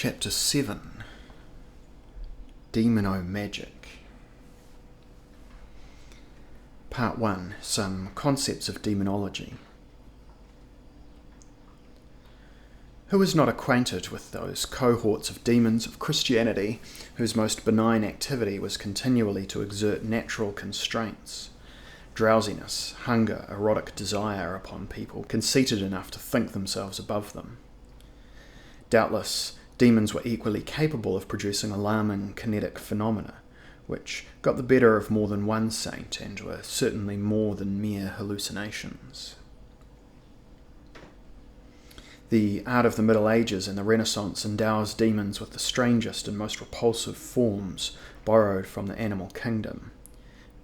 Chapter 7 Demonomagic. Part 1. Some concepts of demonology. Who is not acquainted with those cohorts of demons of Christianity whose most benign activity was continually to exert natural constraints, drowsiness, hunger, erotic desire upon people conceited enough to think themselves above them? Doubtless, demons were equally capable of producing alarming kinetic phenomena, which got the better of more than one saint and were certainly more than mere hallucinations. The art of the Middle Ages and the Renaissance endows demons with the strangest and most repulsive forms borrowed from the animal kingdom.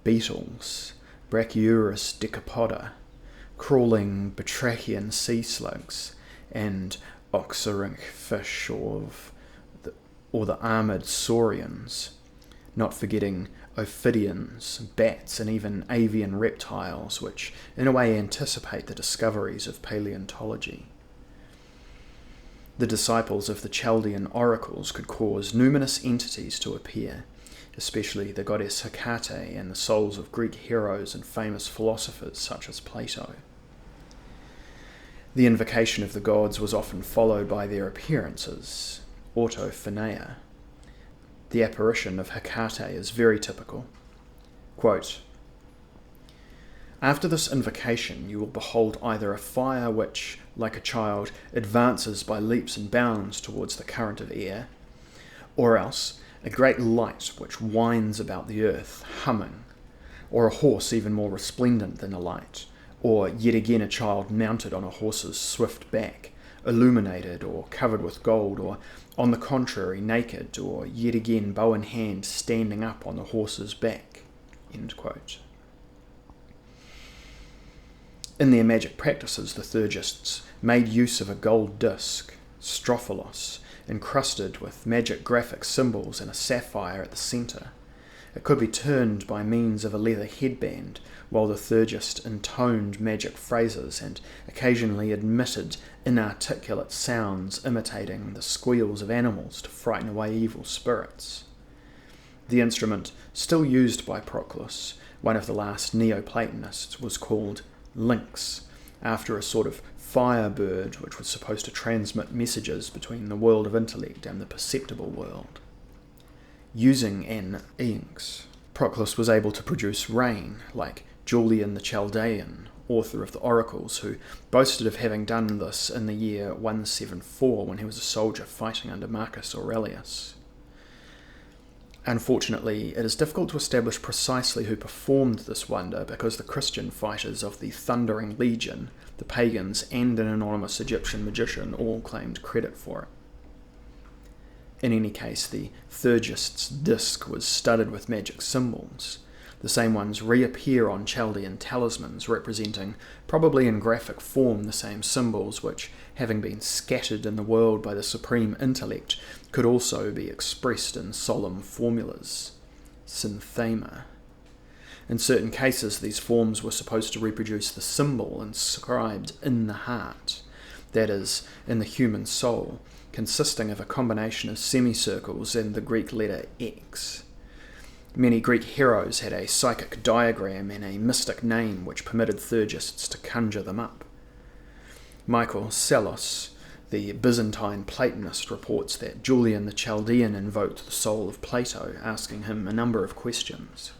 Beetles, Brachyurus decapoda, crawling batrachian sea slugs, and oxyrhynch fish or the armoured saurians, not forgetting ophidians, bats, and even avian reptiles, which in a way anticipate the discoveries of paleontology. The disciples of the Chaldean oracles could cause numerous entities to appear, especially the goddess Hecate and the souls of Greek heroes and famous philosophers such as Plato. The invocation of the gods was often followed by their appearances, autophaneia. The apparition of Hecate is very typical. Quote, "After this invocation you will behold either a fire which, like a child, advances by leaps and bounds towards the current of air, or else a great light which winds about the earth, humming, or a horse even more resplendent than a light, or yet again a child mounted on a horse's swift back, illuminated or covered with gold, or on the contrary naked, or yet again bow in hand standing up on the horse's back." End quote. In their magic practices, the Theurgists made use of a gold disc, strophilos, encrusted with magic graphic symbols and a sapphire at the centre. It could be turned by means of a leather headband, while the Theurgist intoned magic phrases and occasionally emitted inarticulate sounds imitating the squeals of animals to frighten away evil spirits. The instrument, still used by Proclus, one of the last Neoplatonists, was called lynx, after a sort of firebird which was supposed to transmit messages between the world of intellect and the perceptible world. Using an lynx, Proclus was able to produce rain, like Julian the Chaldean, author of the Oracles, who boasted of having done this in the year 174 when he was a soldier fighting under Marcus Aurelius. Unfortunately, it is difficult to establish precisely who performed this wonder because the Christian fighters of the Thundering Legion, the pagans, and an anonymous Egyptian magician all claimed credit for it. In any case, the Theurgist's disc was studded with magic symbols. The same ones reappear on Chaldean talismans, representing, probably in graphic form, the same symbols which, having been scattered in the world by the supreme intellect, could also be expressed in solemn formulas, synthema. In certain cases, these forms were supposed to reproduce the symbol inscribed in the heart, that is, in the human soul, consisting of a combination of semicircles and the Greek letter X. Many Greek heroes had a psychic diagram and a mystic name which permitted Theurgists to conjure them up. Michael Psellos, the Byzantine Platonist, reports that Julian the Chaldean invoked the soul of Plato, asking him a number of questions.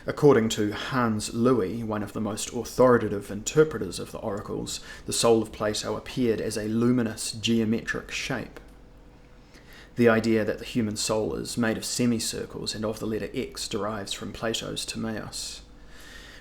According to Hans Louis, one of the most authoritative interpreters of the oracles, the soul of Plato appeared as a luminous geometric shape. The idea that the human soul is made of semicircles and of the letter X derives from Plato's Timaeus,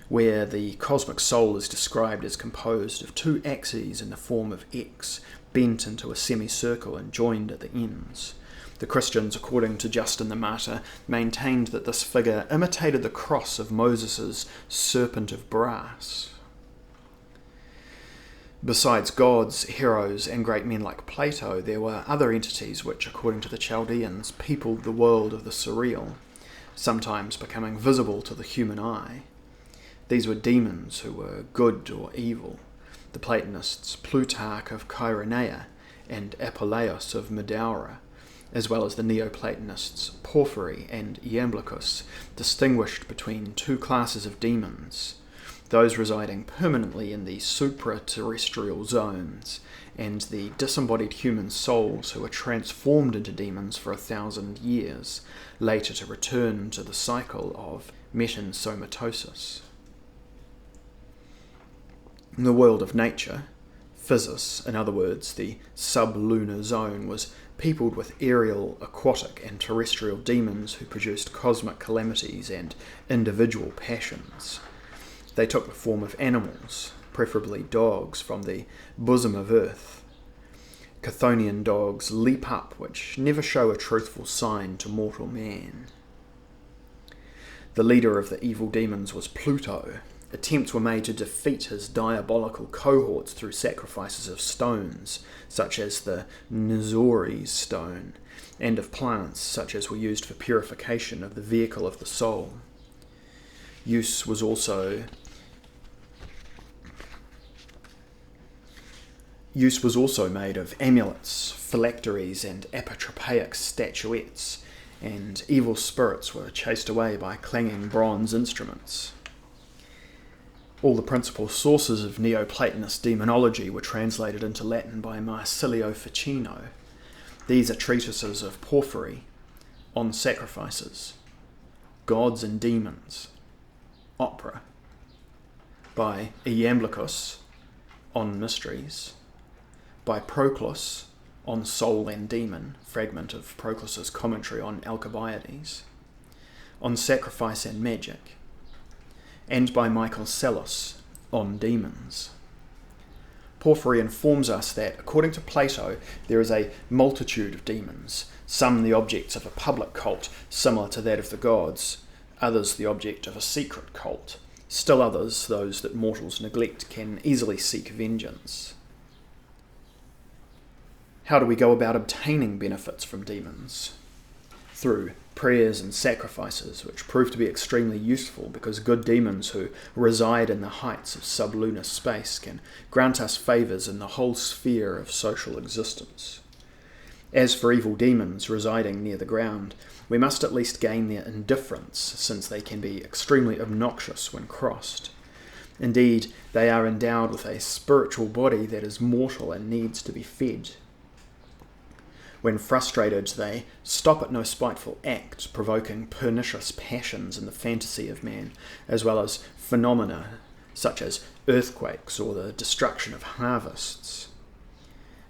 where the cosmic soul is described as composed of two axes in the form of X, bent into a semicircle and joined at the ends. The Christians, according to Justin the Martyr, maintained that this figure imitated the cross of Moses' serpent of brass. Besides gods, heroes, and great men like Plato, there were other entities which, according to the Chaldeans, peopled the world of the surreal, sometimes becoming visible to the human eye. These were demons who were good or evil. The Platonists, Plutarch of Chaeronea and Apuleius of Medaura, as well as the Neoplatonists Porphyry and Iamblichus, distinguished between two classes of demons, those residing permanently in the supra-terrestrial zones, and the disembodied human souls who are transformed into demons for 1,000 years, later to return to the cycle of metensomatosis. In the world of nature, physis, in other words, the sublunar zone, was peopled with aerial, aquatic, and terrestrial demons who produced cosmic calamities and individual passions. They took the form of animals, preferably dogs, from the bosom of earth. Chthonian dogs leap up, which never show a truthful sign to mortal man. The leader of the evil demons was Pluto. Attempts were made to defeat his diabolical cohorts through sacrifices of stones, such as the Nizori's stone, and of plants, such as were used for purification of the vehicle of the soul. Use was also made of amulets, phylacteries, and apotropaic statuettes, and evil spirits were chased away by clanging bronze instruments. All the principal sources of Neoplatonist demonology were translated into Latin by Marsilio Ficino. These are treatises of Porphyry, on sacrifices, gods and demons, opera, by Iamblichus, on mysteries, by Proclus, on soul and demon, fragment of Proclus's commentary on Alcibiades, on sacrifice and magic, and by Michael Psellus, on demons. Porphyry informs us that, according to Plato, there is a multitude of demons, some the objects of a public cult similar to that of the gods, others the object of a secret cult, still others those that mortals neglect can easily seek vengeance. How do we go about obtaining benefits from demons? Through prayers and sacrifices, which prove to be extremely useful because good demons who reside in the heights of sublunar space can grant us favours in the whole sphere of social existence. As for evil demons residing near the ground, we must at least gain their indifference, since they can be extremely obnoxious when crossed. Indeed, they are endowed with a spiritual body that is mortal and needs to be fed. When frustrated, they stop at no spiteful act, provoking pernicious passions in the fantasy of man, as well as phenomena such as earthquakes or the destruction of harvests.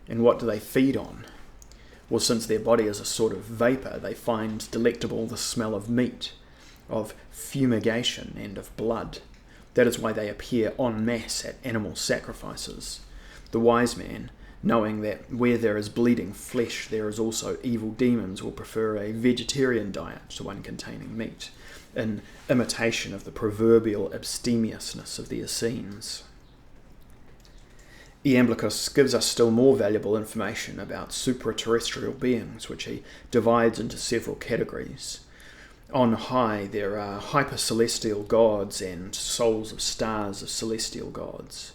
And what do they feed on? Well, since their body is a sort of vapour, they find delectable the smell of meat, of fumigation, and of blood. That is why they appear en masse at animal sacrifices. The wise man, knowing that where there is bleeding flesh there is also evil demons, will prefer a vegetarian diet to one containing meat, in imitation of the proverbial abstemiousness of the Essenes. Iamblichus gives us still more valuable information about supra-terrestrial beings, which he divides into several categories. On high there are hyper-celestial gods and souls of stars of celestial gods.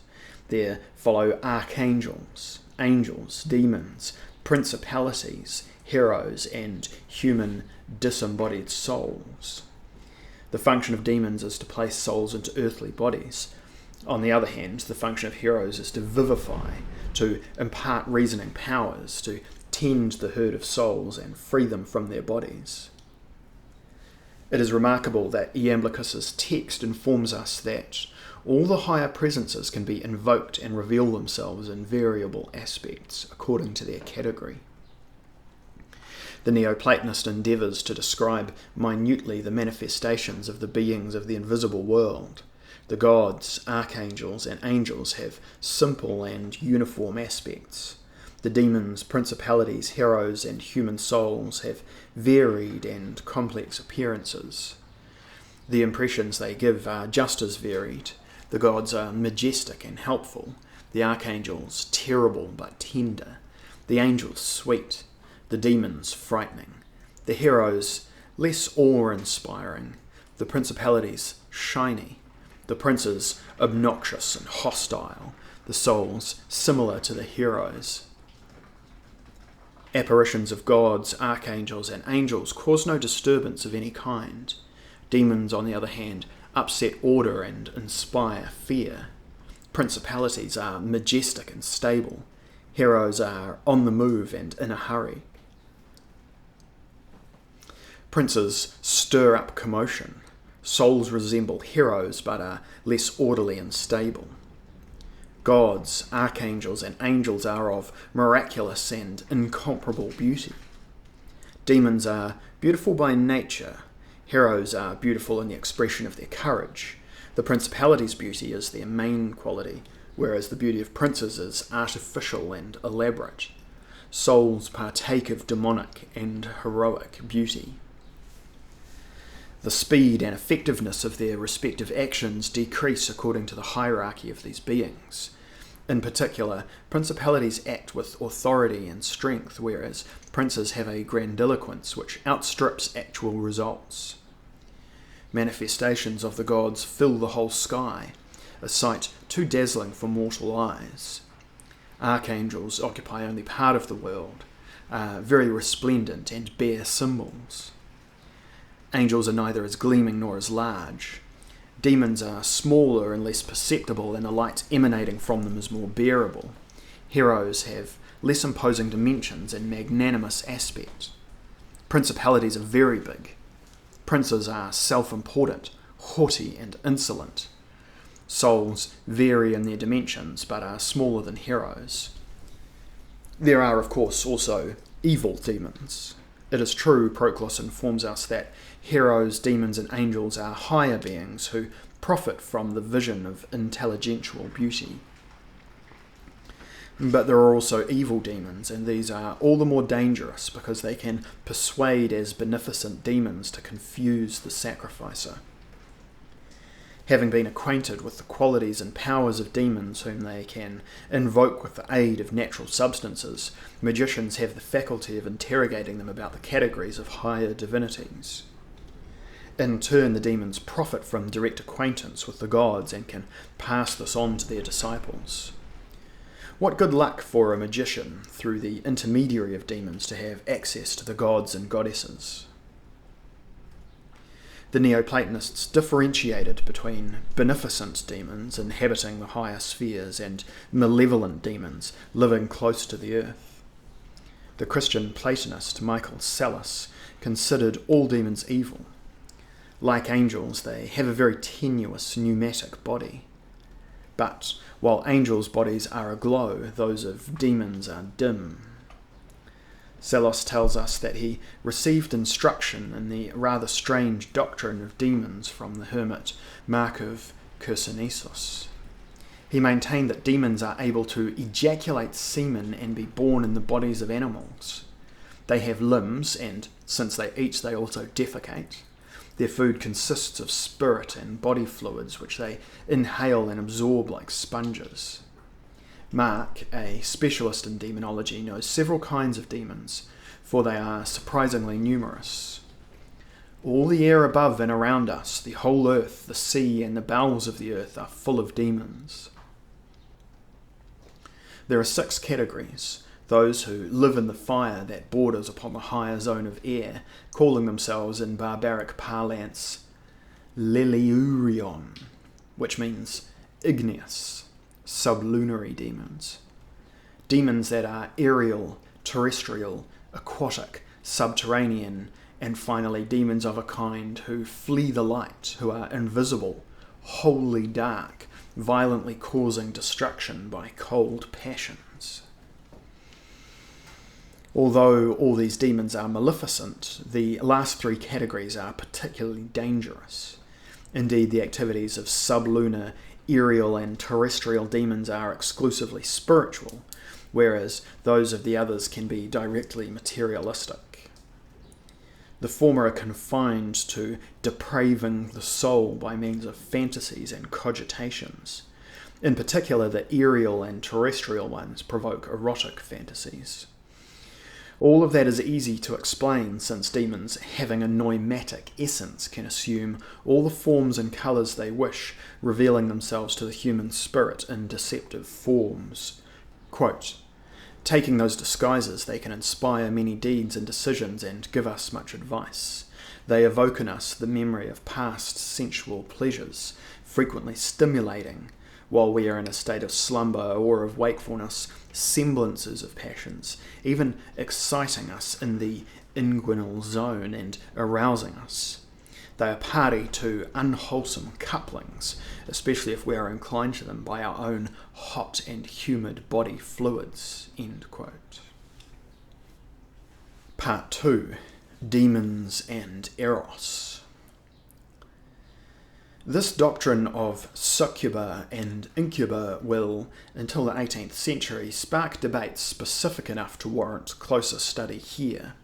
There follow archangels, angels, demons, principalities, heroes, and human disembodied souls. The function of demons is to place souls into earthly bodies. On the other hand, the function of heroes is to vivify, to impart reasoning powers, to tend the herd of souls and free them from their bodies. It is remarkable that Iamblichus's text informs us that all the higher presences can be invoked and reveal themselves in variable aspects according to their category. The Neoplatonist endeavours to describe minutely the manifestations of the beings of the invisible world. The gods, archangels, and angels have simple and uniform aspects. The demons, principalities, heroes, and human souls have varied and complex appearances. The impressions they give are just as varied. The gods are majestic and helpful, the archangels terrible but tender, the angels sweet, the demons frightening, the heroes less awe-inspiring, the principalities shiny, the princes obnoxious and hostile, the souls similar to the heroes. Apparitions of gods, archangels, and angels cause no disturbance of any kind. Demons, on the other hand, upset order and inspire fear. Principalities are majestic and stable. Heroes are on the move and in a hurry. Princes stir up commotion. Souls resemble heroes but are less orderly and stable. Gods, archangels, and angels are of miraculous and incomparable beauty. Demons are beautiful by nature. Heroes are beautiful in the expression of their courage. The principalities' beauty is their main quality, whereas the beauty of princes is artificial and elaborate. Souls partake of demonic and heroic beauty. The speed and effectiveness of their respective actions decrease according to the hierarchy of these beings. In particular, principalities act with authority and strength, whereas princes have a grandiloquence which outstrips actual results. Manifestations of the gods fill the whole sky, a sight too dazzling for mortal eyes. Archangels occupy only part of the world, are very resplendent and bear symbols. Angels are neither as gleaming nor as large. Demons are smaller and less perceptible, and the light emanating from them is more bearable. Heroes have less imposing dimensions and magnanimous aspect. Principalities are very big. Princes are self-important, haughty, and insolent. Souls vary in their dimensions, but are smaller than heroes. There are, of course, also evil demons. It is true, Proclus informs us, that heroes, demons, and angels are higher beings who profit from the vision of intelligential beauty. But there are also evil demons, and these are all the more dangerous because they can persuade as beneficent demons to confuse the sacrificer. Having been acquainted with the qualities and powers of demons whom they can invoke with the aid of natural substances, magicians have the faculty of interrogating them about the categories of higher divinities. In turn, the demons profit from direct acquaintance with the gods and can pass this on to their disciples. What good luck for a magician, through the intermediary of demons, to have access to the gods and goddesses. The Neoplatonists differentiated between beneficent demons inhabiting the higher spheres and malevolent demons living close to the earth. The Christian Platonist Michael Psellus considered all demons evil. Like angels, they have a very tenuous pneumatic body. But while angels' bodies are aglow, those of demons are dim. Psellus tells us that he received instruction in the rather strange doctrine of demons from the hermit Mark of Chersonesos. He maintained that demons are able to ejaculate semen and be born in the bodies of animals. They have limbs, and since they eat, they also defecate. Their food consists of spirit and body fluids, which they inhale and absorb like sponges. Mark, a specialist in demonology, knows several kinds of demons, for they are surprisingly numerous. All the air above and around us, the whole earth, the sea, and the bowels of the earth are full of demons. There are 6 categories: those who live in the fire that borders upon the higher zone of air, calling themselves in barbaric parlance Leliurion, which means igneous, sublunary demons. Demons that are aerial, terrestrial, aquatic, subterranean, and finally demons of a kind who flee the light, who are invisible, wholly dark, violently causing destruction by cold passions. Although all these demons are maleficent, the last 3 categories are particularly dangerous. Indeed, the activities of sublunar, aerial, and terrestrial demons are exclusively spiritual, whereas those of the others can be directly materialistic. The former are confined to depraving the soul by means of fantasies and cogitations. In particular, the aerial and terrestrial ones provoke erotic fantasies. All of that is easy to explain, since demons, having a noimatic essence, can assume all the forms and colours they wish, revealing themselves to the human spirit in deceptive forms. Quote, Taking those disguises, they can inspire many deeds and decisions and give us much advice. They evoke in us the memory of past sensual pleasures, frequently stimulating, while we are in a state of slumber or of wakefulness, semblances of passions, even exciting us in the inguinal zone and arousing us. They are party to unwholesome couplings, especially if we are inclined to them by our own hot and humid body fluids." End quote. Part 2. Demons and Eros. This doctrine of succuba and incuba will, until the 18th century, spark debates specific enough to warrant closer study here.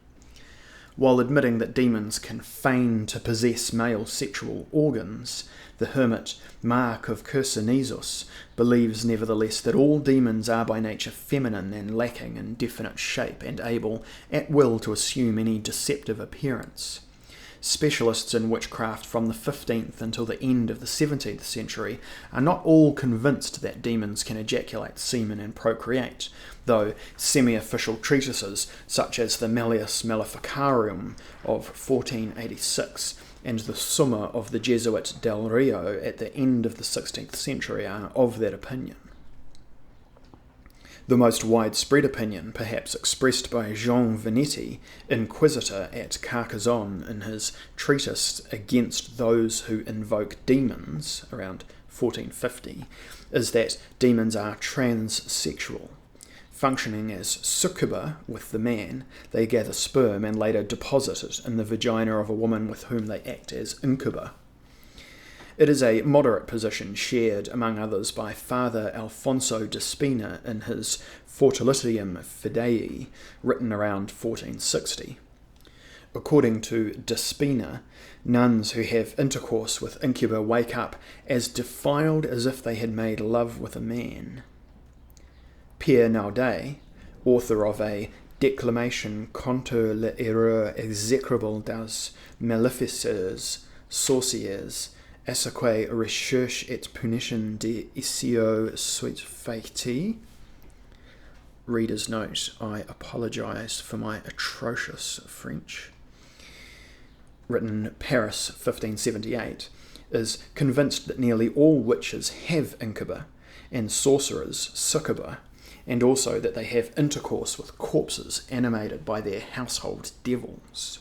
While admitting that demons can feign to possess male sexual organs, the hermit Mark of Chersonesus believes nevertheless that all demons are by nature feminine and lacking in definite shape and able at will to assume any deceptive appearance. Specialists in witchcraft from the 15th until the end of the 17th century are not all convinced that demons can ejaculate semen and procreate, though semi-official treatises such as the Malleus Maleficarum of 1486 and the Summa of the Jesuit Del Rio at the end of the 16th century are of that opinion. The most widespread opinion, perhaps expressed by Jean Venetti, inquisitor at Carcassonne in his treatise against those who invoke demons, around 1450, is that demons are transsexual. Functioning as succuba with the man, they gather sperm and later deposit it in the vagina of a woman with whom they act as incuba. It is a moderate position shared, among others, by Father Alfonso de Spina in his Fortulitium Fidei, written around 1460. According to de Spina, nuns who have intercourse with incuba wake up as defiled as if they had made love with a man. Pierre Naudet, author of a Declamation contre l'erreur exécrable des maléficeurs sorciers, Assaque recherche et punition de ICO soit faite. Reader's note, I apologise for my atrocious French. Written Paris, 1578, is convinced that nearly all witches have incuba, and sorcerers succuba, and also that they have intercourse with corpses animated by their household devils.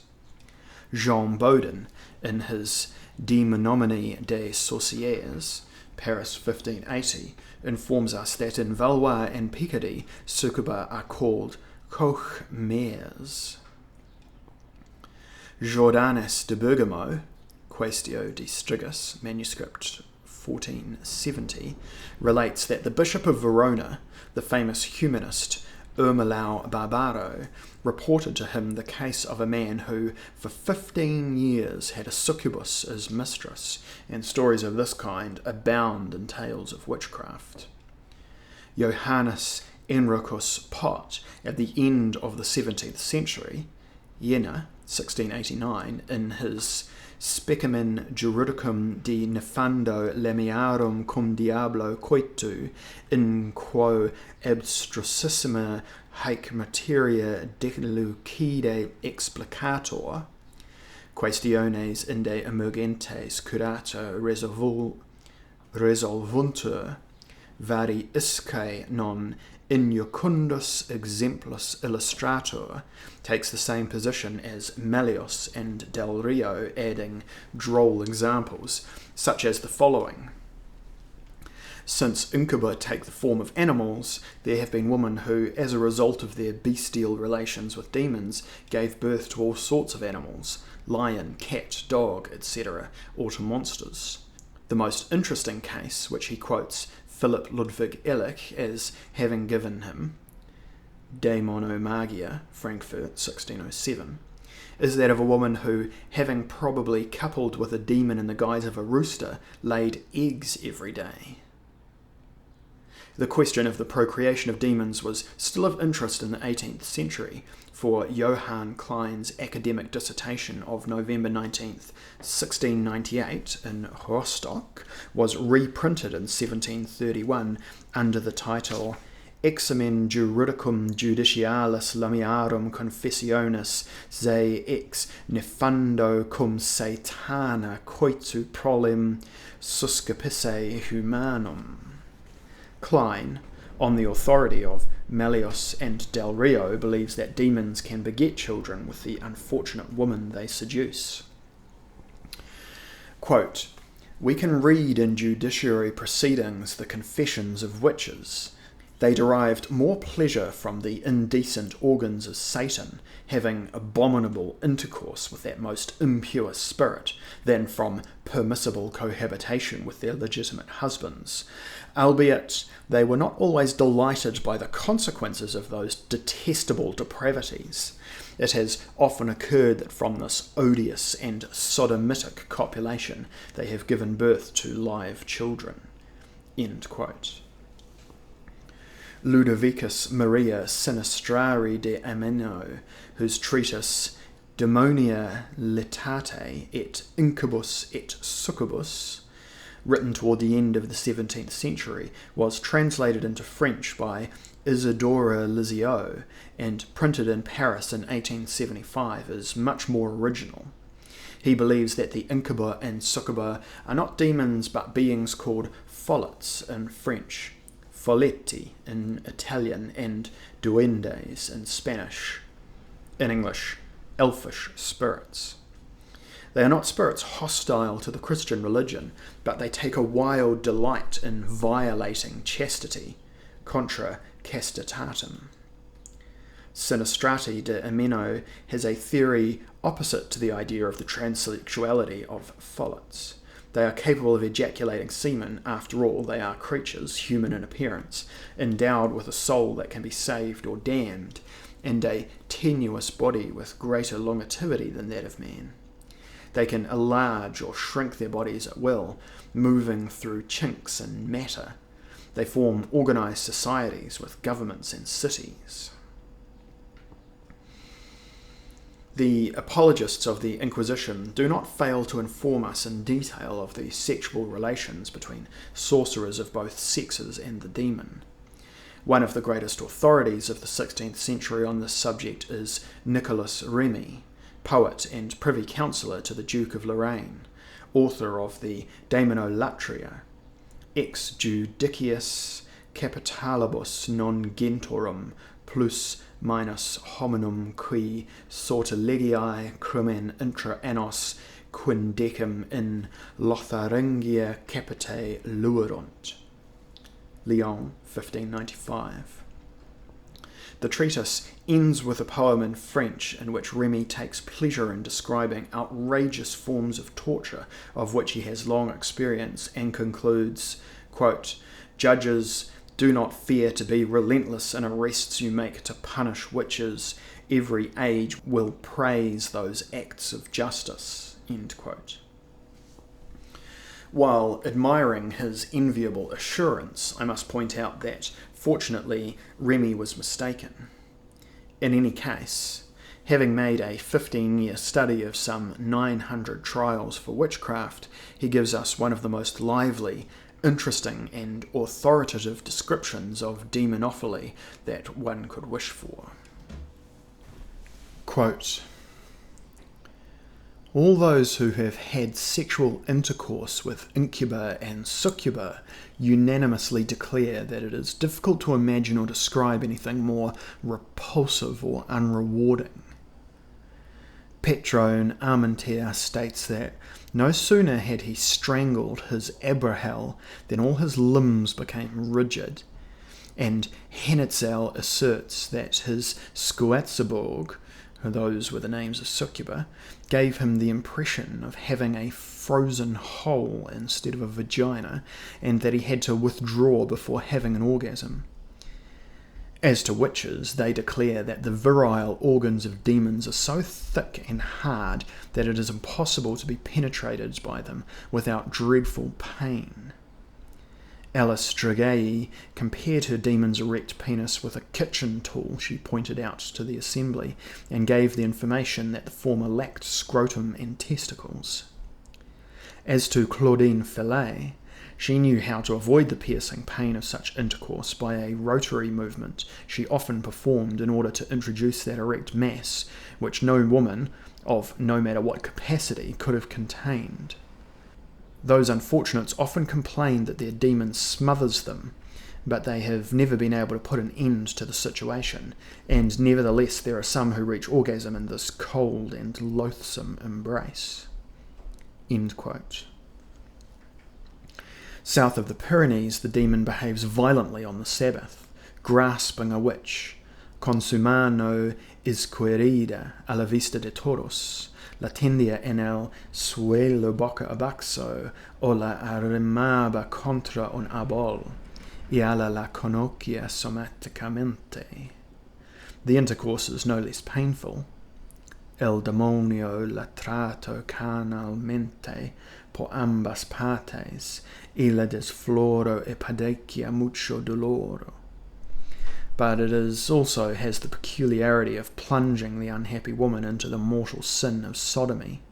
Jean Baudin, in his Demonomagic des Sorcières, Paris 1580, informs us that in Valois and Picardy, succuba are called cochmères. Jordanus de Bergamo, Quaestio de Strigus, manuscript 1470, relates that the Bishop of Verona, the famous humanist Ermelau Barbaro, reported to him the case of a man who for 15 years had a succubus as mistress, and stories of this kind abound in tales of witchcraft. Johannes Enricus Pot, at the end of the 17th century, Jena, 1689, in his Specimen Juridicum de Nefando Lamiarum cum Diablo coitu, in quo abstrusissima haec materia delucide explicator, quaestiones inde emergentes curata resolvuntur, vari iscae non injucundus exemplus illustrator, takes the same position as Malleus and Del Rio, adding droll examples, such as the following. Since incuba take the form of animals, there have been women who, as a result of their bestial relations with demons, gave birth to all sorts of animals, lion, cat, dog, etc., or to monsters. The most interesting case, which he quotes Philip Ludwig Ehrlich as having given him, Demonomagic, Frankfurt, 1607, is that of a woman who, having probably coupled with a demon in the guise of a rooster, laid eggs every day. The question of the procreation of demons was still of interest in the 18th century, for Johann Klein's academic dissertation of November 19th, 1698 in Rostock was reprinted in 1731 under the title examen juridicum judicialis lamiarum confessionis se ex nefando cum satana coitu prolim suscepisse humanum. Klein, on the authority of Malleus and Del Rio, believes that demons can beget children with the unfortunate woman they seduce. Quote, "We can read in judiciary proceedings the confessions of witches. They derived more pleasure from the indecent organs of Satan, having abominable intercourse with that most impure spirit, than from permissible cohabitation with their legitimate husbands, albeit they were not always delighted by the consequences of those detestable depravities. It has often occurred that from this odious and sodomitic copulation they have given birth to live children." End quote. Ludovicus Maria Sinistrari de Ameno, whose treatise Demonia Litate et Incubus et Succubus, written toward the end of the 17th century, was translated into French by Isidore Lisieux and printed in Paris in 1875, is much more original. He believes that the incuba and succuba are not demons but beings called follets in French, folletti in Italian, and duendes in Spanish. In English, elfish spirits. They are not spirits hostile to the Christian religion, but they take a wild delight in violating chastity, contra castitatem. Sinistrati de Ameno has a theory opposite to the idea of the transsexuality of follets. They are capable of ejaculating semen. After all, they are creatures, human in appearance, endowed with a soul that can be saved or damned, and a tenuous body with greater longevity than that of man. They can enlarge or shrink their bodies at will, moving through chinks in matter. They form organized societies with governments and cities. The apologists of the Inquisition do not fail to inform us in detail of the sexual relations between sorcerers of both sexes and the demon. One of the greatest authorities of the 16th century on this subject is Nicolas Remy, poet and privy councillor to the Duke of Lorraine, author of the Demonolatria, ex judiciis capitalibus non gentorum plus minus hominum qui sortilegii crimen intra annos quindecim in Lotharingia capite luerunt. Lyon, 1595. The treatise ends with a poem in French in which Remy takes pleasure in describing outrageous forms of torture of which he has long experience, and concludes, quote, "Judges, do not fear to be relentless in arrests you make to punish witches. Every age will praise those acts of justice." End quote. While admiring his enviable assurance, I must point out that, fortunately, Remy was mistaken. In any case, having made a 15-year study of some 900 trials for witchcraft, he gives us one of the most lively, interesting and authoritative descriptions of demonophily that one could wish for. Quote, "All those who have had sexual intercourse with incuba and succuba unanimously declare that it is difficult to imagine or describe anything more repulsive or unrewarding. Petrone Armentier states that no sooner had he strangled his Abrahel than all his limbs became rigid, and Henitzel asserts that his Squatzeborg, those were the names of succuba, gave him the impression of having a frozen hole instead of a vagina, and that he had to withdraw before having an orgasm. As to witches, they declare that the virile organs of demons are so thick and hard that it is impossible to be penetrated by them without dreadful pain. Alice Dragei compared her demon's erect penis with a kitchen tool she pointed out to the assembly, and gave the information that the former lacked scrotum and testicles. As to Claudine Fillet, She knew how to avoid the piercing pain of such intercourse by a rotary movement she often performed in order to introduce that erect mass which no woman, of no matter what capacity, could have contained. Those unfortunates often complain that their demon smothers them, but they have never been able to put an end to the situation, and nevertheless there are some who reach orgasm in this cold and loathsome embrace." End quote. South of the Pyrenees, the demon behaves violently on the Sabbath, grasping a witch, con su mano izquierda a la vista de todos, la tendía en el suelo boca abajo, o la arrimaba contra un árbol, y a la conocía somáticamente. The intercourse is no less painful. El demonio la trato carnalmente por ambas partes, y la desfloro e padecia mucho dolor. But it also has the peculiarity of plunging the unhappy woman into the mortal sin of sodomy.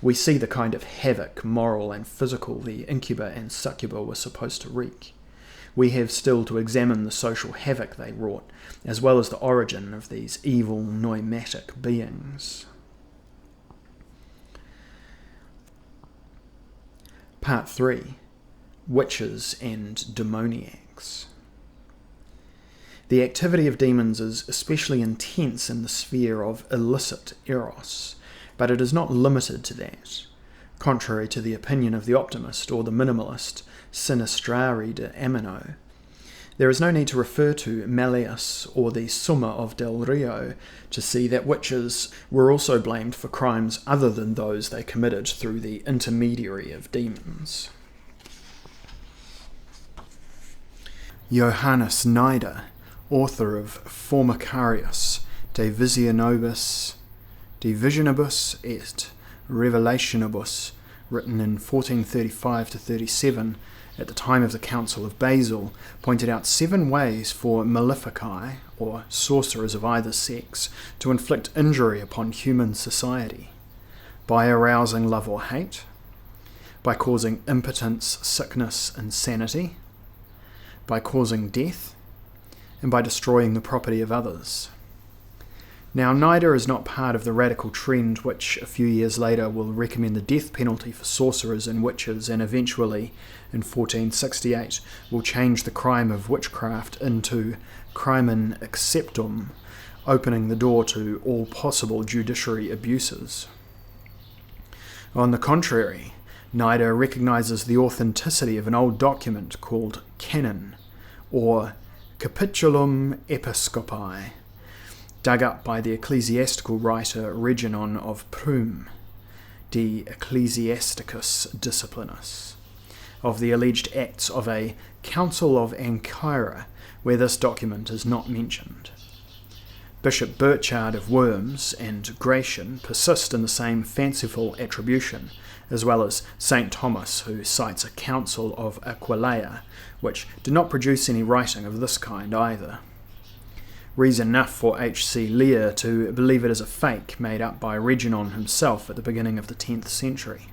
We see the kind of havoc, moral and physical, the incuba and succuba were supposed to wreak. We have still to examine the social havoc they wrought, as well as the origin of these evil pneumatic beings. Part 3. Witches and Demoniacs. The activity of demons is especially intense in the sphere of illicit Eros, but it is not limited to that. Contrary to the opinion of the optimist or the minimalist, Sinistrari de Amino, there is no need to refer to Malleus or the Summa of Del Rio to see that witches were also blamed for crimes other than those they committed through the intermediary of demons. Johannes Nider, author of Formicarius de Visionibus et Revelationibus, written in 1435-37 at the time of the Council of Basel, pointed out 7 ways for maleficae, or sorcerers of either sex, to inflict injury upon human society: by arousing love or hate, by causing impotence, sickness, insanity, by causing death, and by destroying the property of others. Now, Nider is not part of the radical trend which, a few years later, will recommend the death penalty for sorcerers and witches, and eventually, in 1468, will change the crime of witchcraft into crimen acceptum, opening the door to all possible judiciary abuses. On the contrary, Nider recognizes the authenticity of an old document called canon, or Capitulum Episcopi, dug up by the ecclesiastical writer Reginon of Prume, De Ecclesiasticus Disciplinus, of the alleged acts of a Council of Ancyra, where this document is not mentioned. Bishop Burchard of Worms and Gratian persist in the same fanciful attribution, as well as St. Thomas, who cites a Council of Aquileia, which did not produce any writing of this kind either. Reason enough for H.C. Lear to believe it is a fake made up by Reginon himself at the beginning of the 10th century.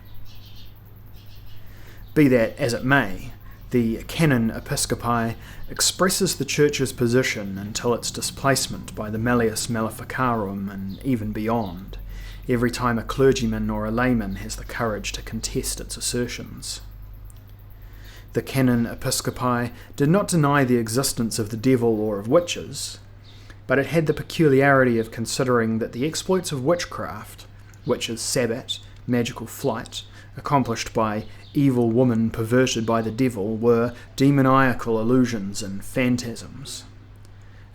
Be that as it may, the Canon Episcopi expresses the Church's position until its displacement by the Malleus Maleficarum and even beyond, every time a clergyman or a layman has the courage to contest its assertions. The Canon Episcopi did not deny the existence of the devil or of witches, but it had the peculiarity of considering that the exploits of witchcraft, which is sabbat, magical flight, accomplished by evil woman perverted by the devil, were demoniacal illusions and phantasms.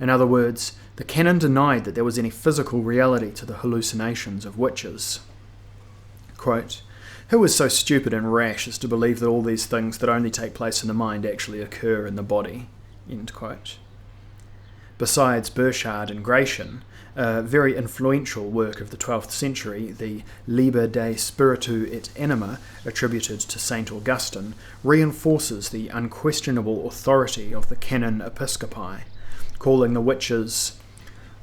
In other words, the canon denied that there was any physical reality to the hallucinations of witches. Quote, "Who is so stupid and rash as to believe that all these things that only take place in the mind actually occur in the body?" End quote. Besides Burchard and Gratian, a very influential work of the 12th century, the Liber de Spiritu et Anima, attributed to St. Augustine, reinforces the unquestionable authority of the Canon Episcopi, calling the witches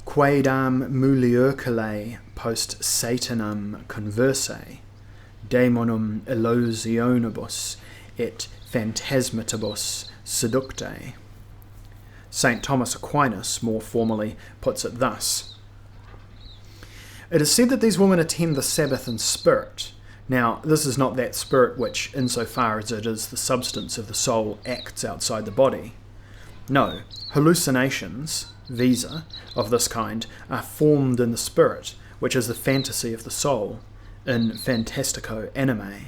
quaedam mulierculae post Satanam conversae, daemonum illusionibus et phantasmatibus seductae. St. Thomas Aquinas, more formally, puts it thus: "It is said that these women attend the Sabbath in spirit. Now, this is not that spirit which, insofar as it is the substance of the soul, acts outside the body. No, hallucinations, visa, of this kind are formed in the spirit, which is the fantasy of the soul, in fantastico anime."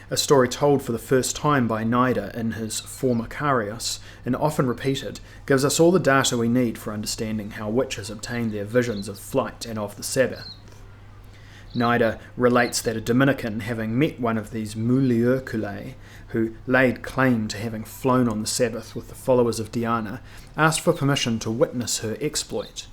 A story told for the first time by Nida in his Formicarius, and often repeated, gives us all the data we need for understanding how witches obtain their visions of flight and of the Sabbath. Nida relates that a Dominican, having met one of these mulioculae, who laid claim to having flown on the Sabbath with the followers of Diana, asked for permission to witness her exploit.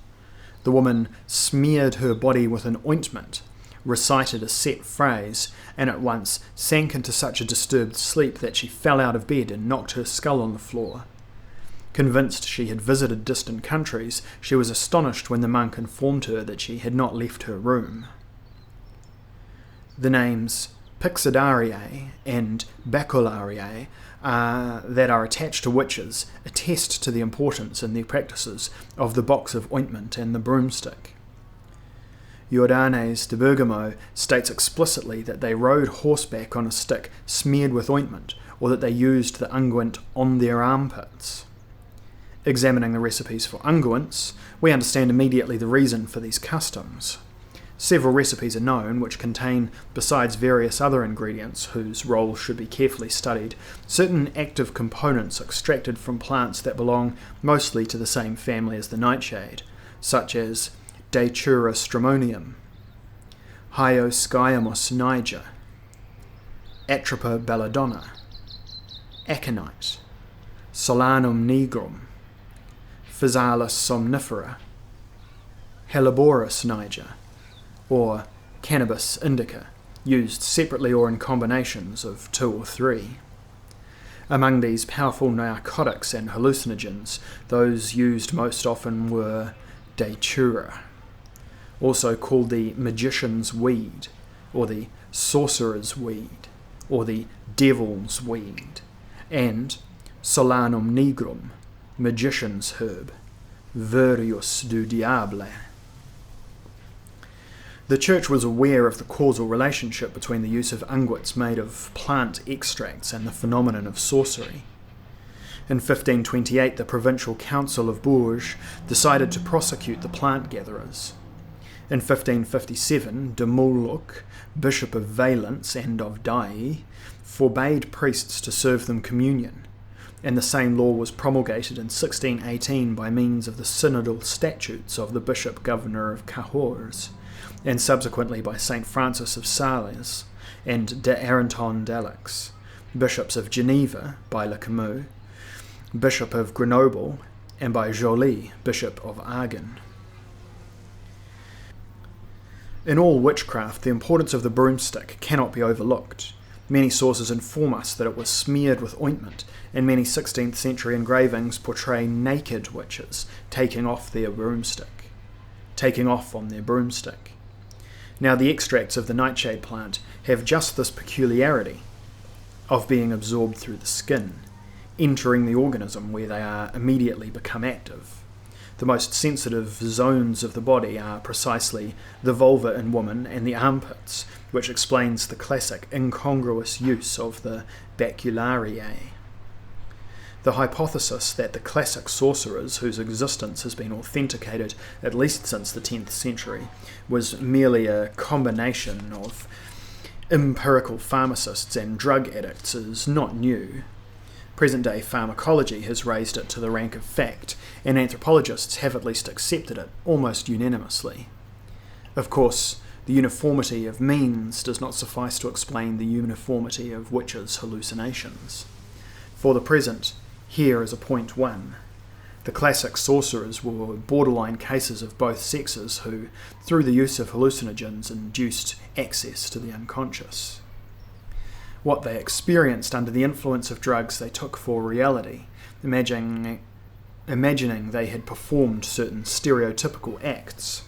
The woman smeared her body with an ointment, recited a set phrase, and at once sank into such a disturbed sleep that she fell out of bed and knocked her skull on the floor. Convinced she had visited distant countries, she was astonished when the monk informed her that she had not left her room. The names Pixidariae and Baculariae that are attached to witches attest to the importance in their practices of the box of ointment and the broomstick. Jordanes de Bergamo states explicitly that they rode horseback on a stick smeared with ointment, or that they used the unguent on their armpits. Examining the recipes for unguents, we understand immediately the reason for these customs. Several recipes are known which contain, besides various other ingredients whose roles should be carefully studied, certain active components extracted from plants that belong mostly to the same family as the nightshade, such as Datura stramonium, Hyoscyamus niger, Atropa belladonna, aconite, Solanum nigrum, Physalis somnifera, Helleborus niger, or Cannabis indica, used separately or in combinations of 2 or 3. Among these powerful narcotics and hallucinogens, those used most often were Datura, also called the magician's weed, or the sorcerer's weed, or the devil's weed, and Solanum nigrum, magician's herb, Verius du diable. The Church was aware of the causal relationship between the use of unguents made of plant extracts and the phenomenon of sorcery. In 1528, the Provincial Council of Bourges decided to prosecute the plant gatherers. In 1557, de Montluc, Bishop of Valence and of Die, forbade priests to serve them communion, and the same law was promulgated in 1618 by means of the synodal statutes of the Bishop-Governor of Cahors, and subsequently by St. Francis of Sales and de Arenton d'Alix, bishops of Geneva by Le Camus, Bishop of Grenoble, and by Joly, Bishop of Argonne. In all witchcraft, the importance of the broomstick cannot be overlooked. Many sources inform us that it was smeared with ointment, and many 16th century engravings portray naked witches taking off on their broomstick. Now, the extracts of the nightshade plant have just this peculiarity of being absorbed through the skin, entering the organism where they are immediately become active. The most sensitive zones of the body are precisely the vulva in woman and the armpits, which explains the classic incongruous use of the baculariae. The hypothesis that the classic sorcerers, whose existence has been authenticated at least since the 10th century, was merely a combination of empirical pharmacists and drug addicts is not new. Present-day pharmacology has raised it to the rank of fact, and anthropologists have at least accepted it almost unanimously. Of course, the uniformity of means does not suffice to explain the uniformity of witches' hallucinations. For the present, here is a point 1. The classic sorcerers were borderline cases of both sexes who, through the use of hallucinogens, induced access to the unconscious. What they experienced under the influence of drugs they took for reality, imagining they had performed certain stereotypical acts.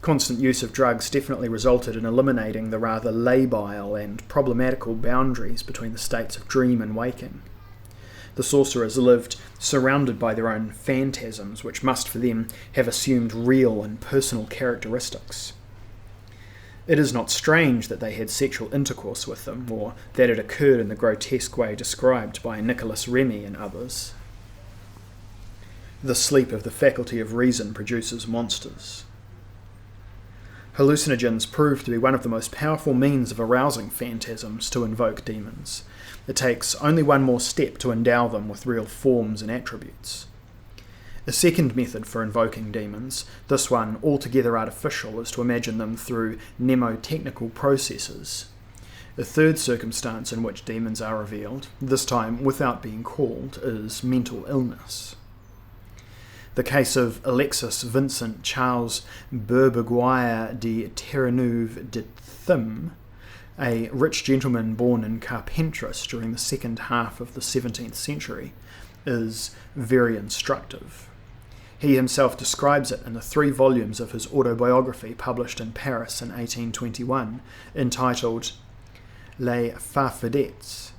Constant use of drugs definitely resulted in eliminating the rather labile and problematical boundaries between the states of dream and waking. The sorcerers lived surrounded by their own phantasms, which must for them have assumed real and personal characteristics. It is not strange that they had sexual intercourse with them, or that it occurred in the grotesque way described by Nicolas Remy and others. The sleep of the faculty of reason produces monsters. Hallucinogens prove to be one of the most powerful means of arousing phantasms to invoke demons. It takes only one more step to endow them with real forms and attributes. A second method for invoking demons, this one altogether artificial, is to imagine them through mnemotechnical processes. A third circumstance in which demons are revealed, this time without being called, is mental illness. The case of Alexis Vincent Charles Berbeguier de Terreneuve de Thym, a rich gentleman born in Carpentras during the second half of the 17th century, is very instructive. He himself describes it in the 3 volumes of his autobiography published in Paris in 1821, entitled Les Farfadets,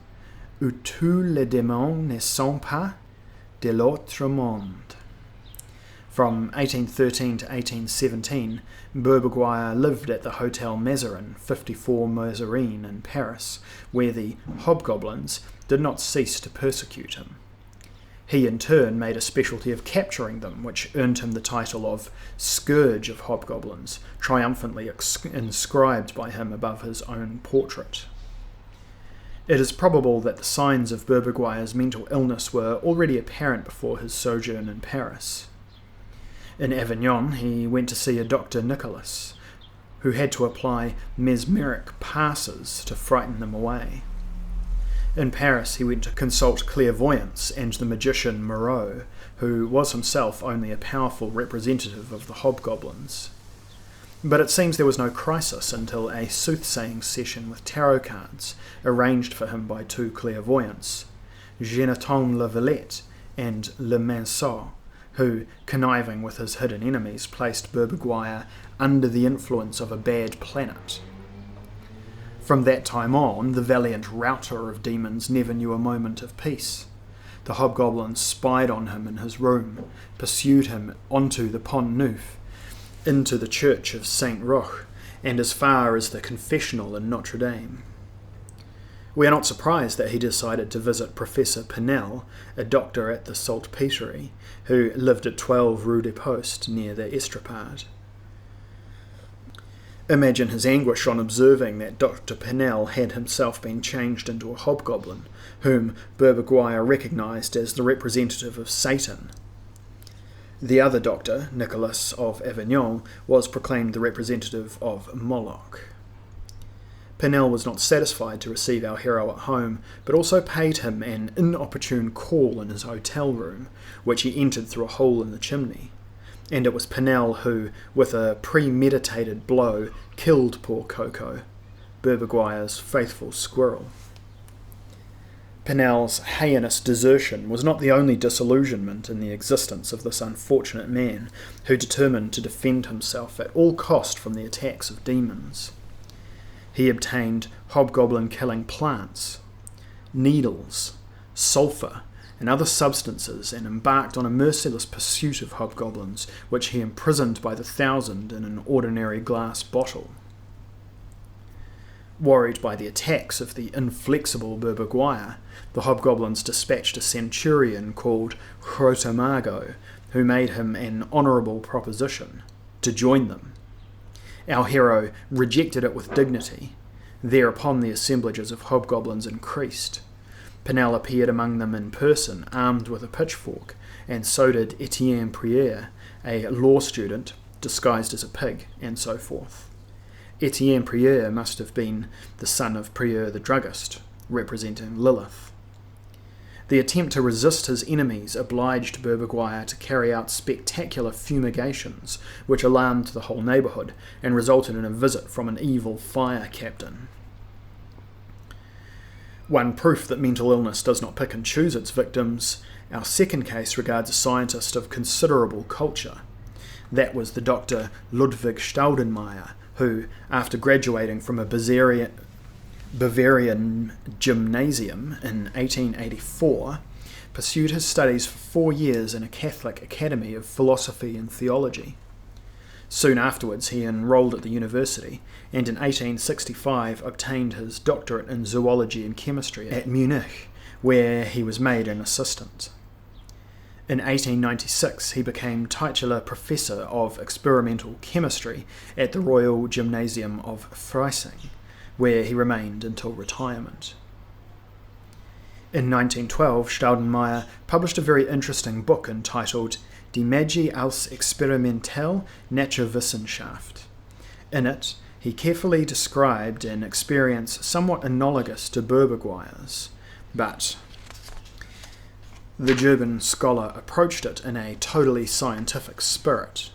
où tous les démons ne sont pas de l'autre monde. From 1813 to 1817, Berbeguier lived at the Hotel Mazarin, 54 Mazarin in Paris, where the hobgoblins did not cease to persecute him. He in turn made a specialty of capturing them, which earned him the title of Scourge of Hobgoblins, triumphantly inscribed by him above his own portrait. It is probable that the signs of Berbeguier's mental illness were already apparent before his sojourn in Paris. In Avignon, he went to see a Dr. Nicolas, who had to apply mesmeric passes to frighten them away. In Paris, he went to consult clairvoyants and the magician Moreau, who was himself only a powerful representative of the hobgoblins. But it seems there was no crisis until a soothsaying session with tarot cards, arranged for him by 2 clairvoyants, Geneton Le Villette and Le Manceau, who, conniving with his hidden enemies, placed Berbeguier under the influence of a bad planet. From that time on, the valiant router of demons never knew a moment of peace. The hobgoblins spied on him in his room, pursued him onto the Pont Neuf, into the church of Saint Roch, and as far as the confessional in Notre Dame. We are not surprised that he decided to visit Professor Pinel, a doctor at the Saltpeterie, who lived at 12 Rue des Postes near the Estrapade. Imagine his anguish on observing that Dr. Pinel had himself been changed into a hobgoblin, whom Berbeguier recognised as the representative of Satan. The other doctor, Nicolas of Avignon, was proclaimed the representative of Moloch. Pinel was not satisfied to receive our hero at home, but also paid him an inopportune call in his hotel room, which he entered through a hole in the chimney. And it was Pinel who, with a premeditated blow, killed poor Coco, Berbeguier's faithful squirrel. Pinel's heinous desertion was not the only disillusionment in the existence of this unfortunate man, who determined to defend himself at all cost from the attacks of demons. He obtained hobgoblin-killing plants, needles, sulphur, and other substances, and embarked on a merciless pursuit of hobgoblins, which he imprisoned by the thousand in an ordinary glass bottle. Worried by the attacks of the inflexible Berbeguier, the hobgoblins dispatched a centurion called Chrotomago, who made him an honourable proposition to join them. Our hero rejected it with dignity. Thereupon the assemblages of hobgoblins increased. Pinel appeared among them in person, armed with a pitchfork, and so did Etienne Prieur, a law student, disguised as a pig, and so forth. Etienne Prieur must have been the son of Prieur the druggist, representing Lilith. The attempt to resist his enemies obliged Berbeguier to carry out spectacular fumigations, which alarmed the whole neighbourhood, and resulted in a visit from an evil fire captain. One proof that mental illness does not pick and choose its victims, our second case regards a scientist of considerable culture. That was the Dr. Ludwig Staudenmeier, who, after graduating from a Bavarian gymnasium in 1884, pursued his studies for 4 years in a Catholic academy of philosophy and theology. Soon afterwards he enrolled at the university, and in 1865 obtained his doctorate in zoology and chemistry at Munich, where he was made an assistant. In 1896 he became titular professor of experimental chemistry at the Royal Gymnasium of Freising, where he remained until retirement. In 1912, Staudenmeier published a very interesting book entitled Die Magie aus experimentelle Naturwissenschaft. In it, he carefully described an experience somewhat analogous to Berberguier's, but the German scholar approached it in a totally scientific spirit.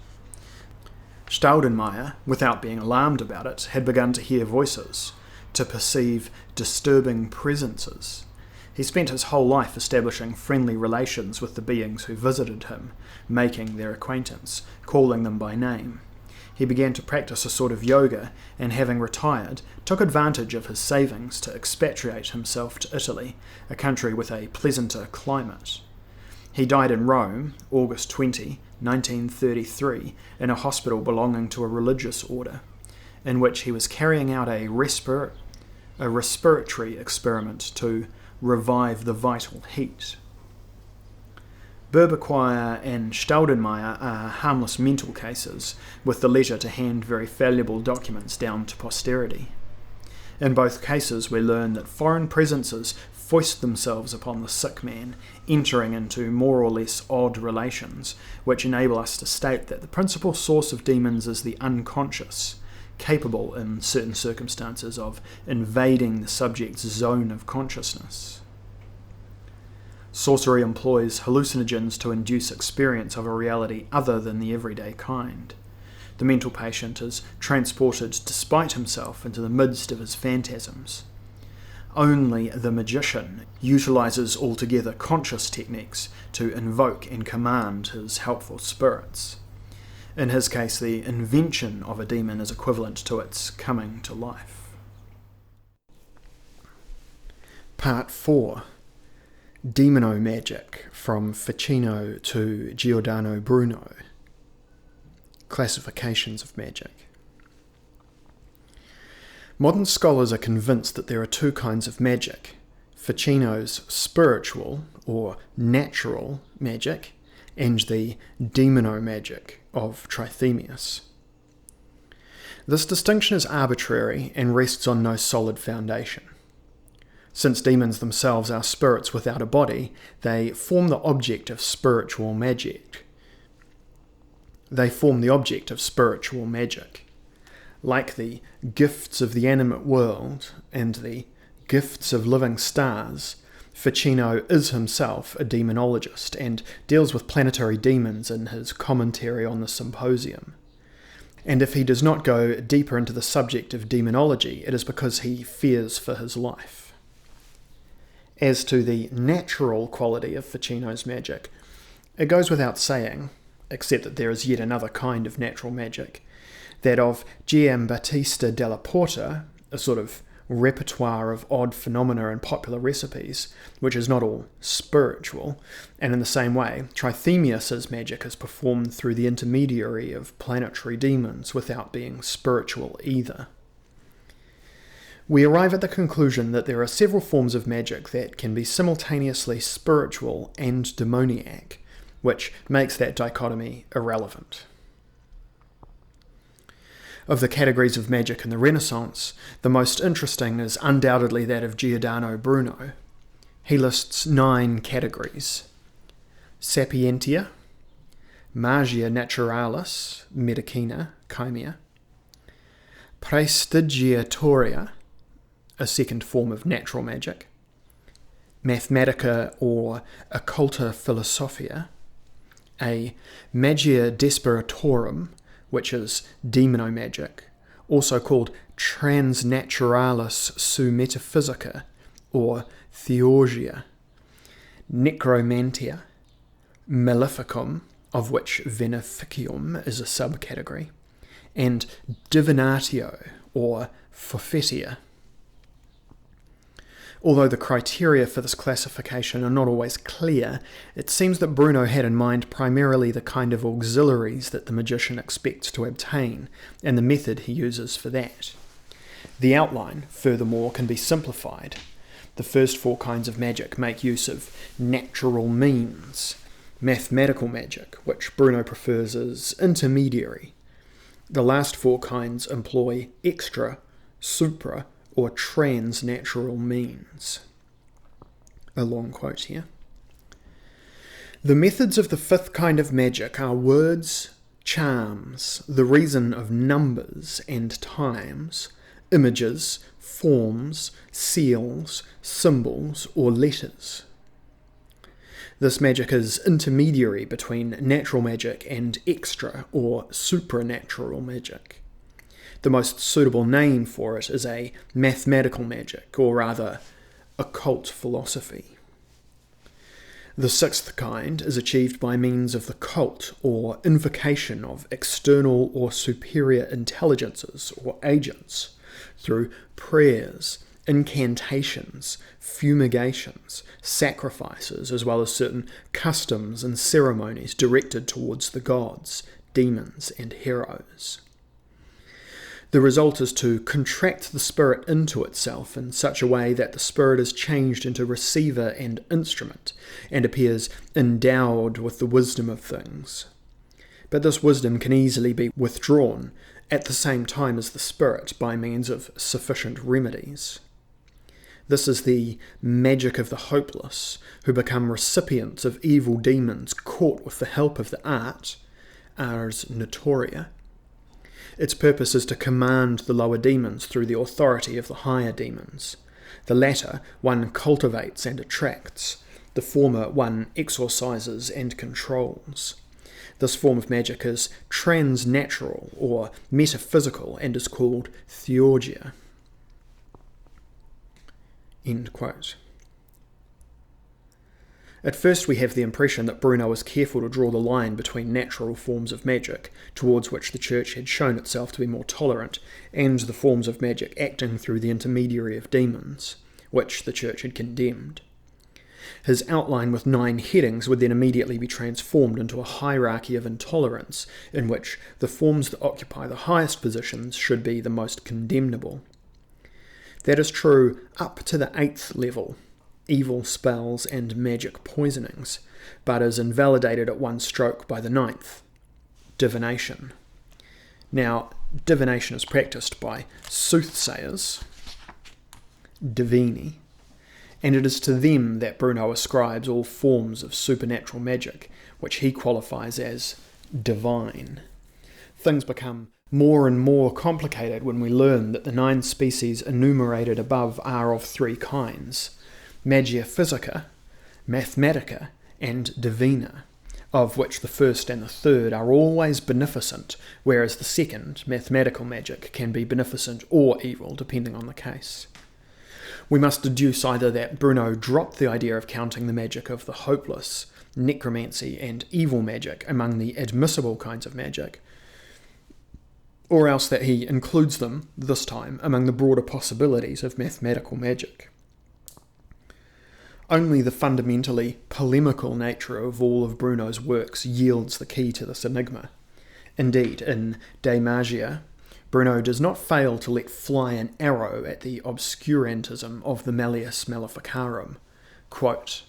Staudenmeier, without being alarmed about it, had begun to hear voices, to perceive disturbing presences. He spent his whole life establishing friendly relations with the beings who visited him, making their acquaintance, calling them by name. He began to practice a sort of yoga, and having retired, took advantage of his savings to expatriate himself to Italy, a country with a pleasanter climate. He died in Rome, August 20, 1933, in a hospital belonging to a religious order, in which he was carrying out a respiratory experiment to revive the vital heat. Berberquire and Staudenmeier are harmless mental cases, with the leisure to hand very valuable documents down to posterity. In both cases we learn that foreign presences foist themselves upon the sick man, entering into more or less odd relations, which enable us to state that the principal source of demons is the unconscious, capable in certain circumstances of invading the subject's zone of consciousness. Sorcery employs hallucinogens to induce experience of a reality other than the everyday kind. The mental patient is transported despite himself into the midst of his phantasms. Only the magician utilizes altogether conscious techniques to invoke and command his helpful spirits. In his case, the invention of a demon is equivalent to its coming to life. Part 4. Demonomagic, from Ficino to Giordano Bruno. Classifications of magic. Modern scholars are convinced that there are two kinds of magic: Ficino's spiritual or natural magic, and the demonomagic of Trithemius. This distinction is arbitrary and rests on no solid foundation. Since demons themselves are spirits without a body, they form the object of spiritual magic. Like the gifts of the animate world and the gifts of living stars, Ficino is himself a demonologist and deals with planetary demons in his commentary on the Symposium. And if he does not go deeper into the subject of demonology, it is because he fears for his life. As to the natural quality of Ficino's magic, it goes without saying, except that there is yet another kind of natural magic, that of Giambattista della Porta, a sort of repertoire of odd phenomena and popular recipes, which is not all spiritual, and in the same way, Trithemius's magic is performed through the intermediary of planetary demons without being spiritual either. We arrive at the conclusion that there are several forms of magic that can be simultaneously spiritual and demoniac, which makes that dichotomy irrelevant. Of the categories of magic in the Renaissance, the most interesting is undoubtedly that of Giordano Bruno. He lists 9 categories: sapientia, magia naturalis, medicina, chimia, prestigiatoria, a second form of natural magic, mathematica or occulta philosophia, a magia desperatorum, which is demonomagic, also called transnaturalis su metaphysica, or theurgia, necromantia, maleficum, of which Veneficium is a subcategory, and Divinatio, or Forfetia. Although the criteria for this classification are not always clear, it seems that Bruno had in mind primarily the kind of auxiliaries that the magician expects to obtain, and the method he uses for that. The outline, furthermore, can be simplified. The first four kinds of magic make use of natural means, mathematical magic, which Bruno prefers as intermediary. The last four kinds employ extra, supra, or transnatural means. A long quote here. The methods of the fifth kind of magic are words, charms, the reason of numbers and times, images, forms, seals, symbols, or letters. This magic is intermediary between natural magic and extra or supranatural magic. The most suitable name for it is a mathematical magic, or rather, occult philosophy. The sixth kind is achieved by means of the cult or invocation of external or superior intelligences or agents, through prayers, incantations, fumigations, sacrifices, as well as certain customs and ceremonies directed towards the gods, demons, and heroes. The result is to contract the spirit into itself in such a way that the spirit is changed into receiver and instrument, and appears endowed with the wisdom of things. But this wisdom can easily be withdrawn at the same time as the spirit by means of sufficient remedies. This is the magic of the hopeless, who become recipients of evil demons caught with the help of the art, ars notoria. Its purpose is to command the lower demons through the authority of the higher demons. The latter one cultivates and attracts, the former one exorcises and controls. This form of magic is transnatural or metaphysical and is called theurgia. End quote. At first we have the impression that Bruno is careful to draw the line between natural forms of magic, towards which the Church had shown itself to be more tolerant, and the forms of magic acting through the intermediary of demons, which the Church had condemned. His outline with 9 headings would then immediately be transformed into a hierarchy of intolerance, in which the forms that occupy the highest positions should be the most condemnable. That is true up to the 8th level, evil spells and magic poisonings, but is invalidated at one stroke by the 9th, divination. Now, divination is practiced by soothsayers, divini, and it is to them that Bruno ascribes all forms of supernatural magic, which he qualifies as divine. Things become more and more complicated when we learn that the 9 species enumerated above are of 3 kinds: magia physica, mathematica, and divina, of which the first and the third are always beneficent, whereas the second, mathematical magic, can be beneficent or evil, depending on the case. We must deduce either that Bruno dropped the idea of counting the magic of the hopeless, necromancy, and evil magic among the admissible kinds of magic, or else that he includes them, this time, among the broader possibilities of mathematical magic. Only the fundamentally polemical nature of all of Bruno's works yields the key to this enigma. Indeed, in De Magia, Bruno does not fail to let fly an arrow at the obscurantism of the Malleus Maleficarum. Quote,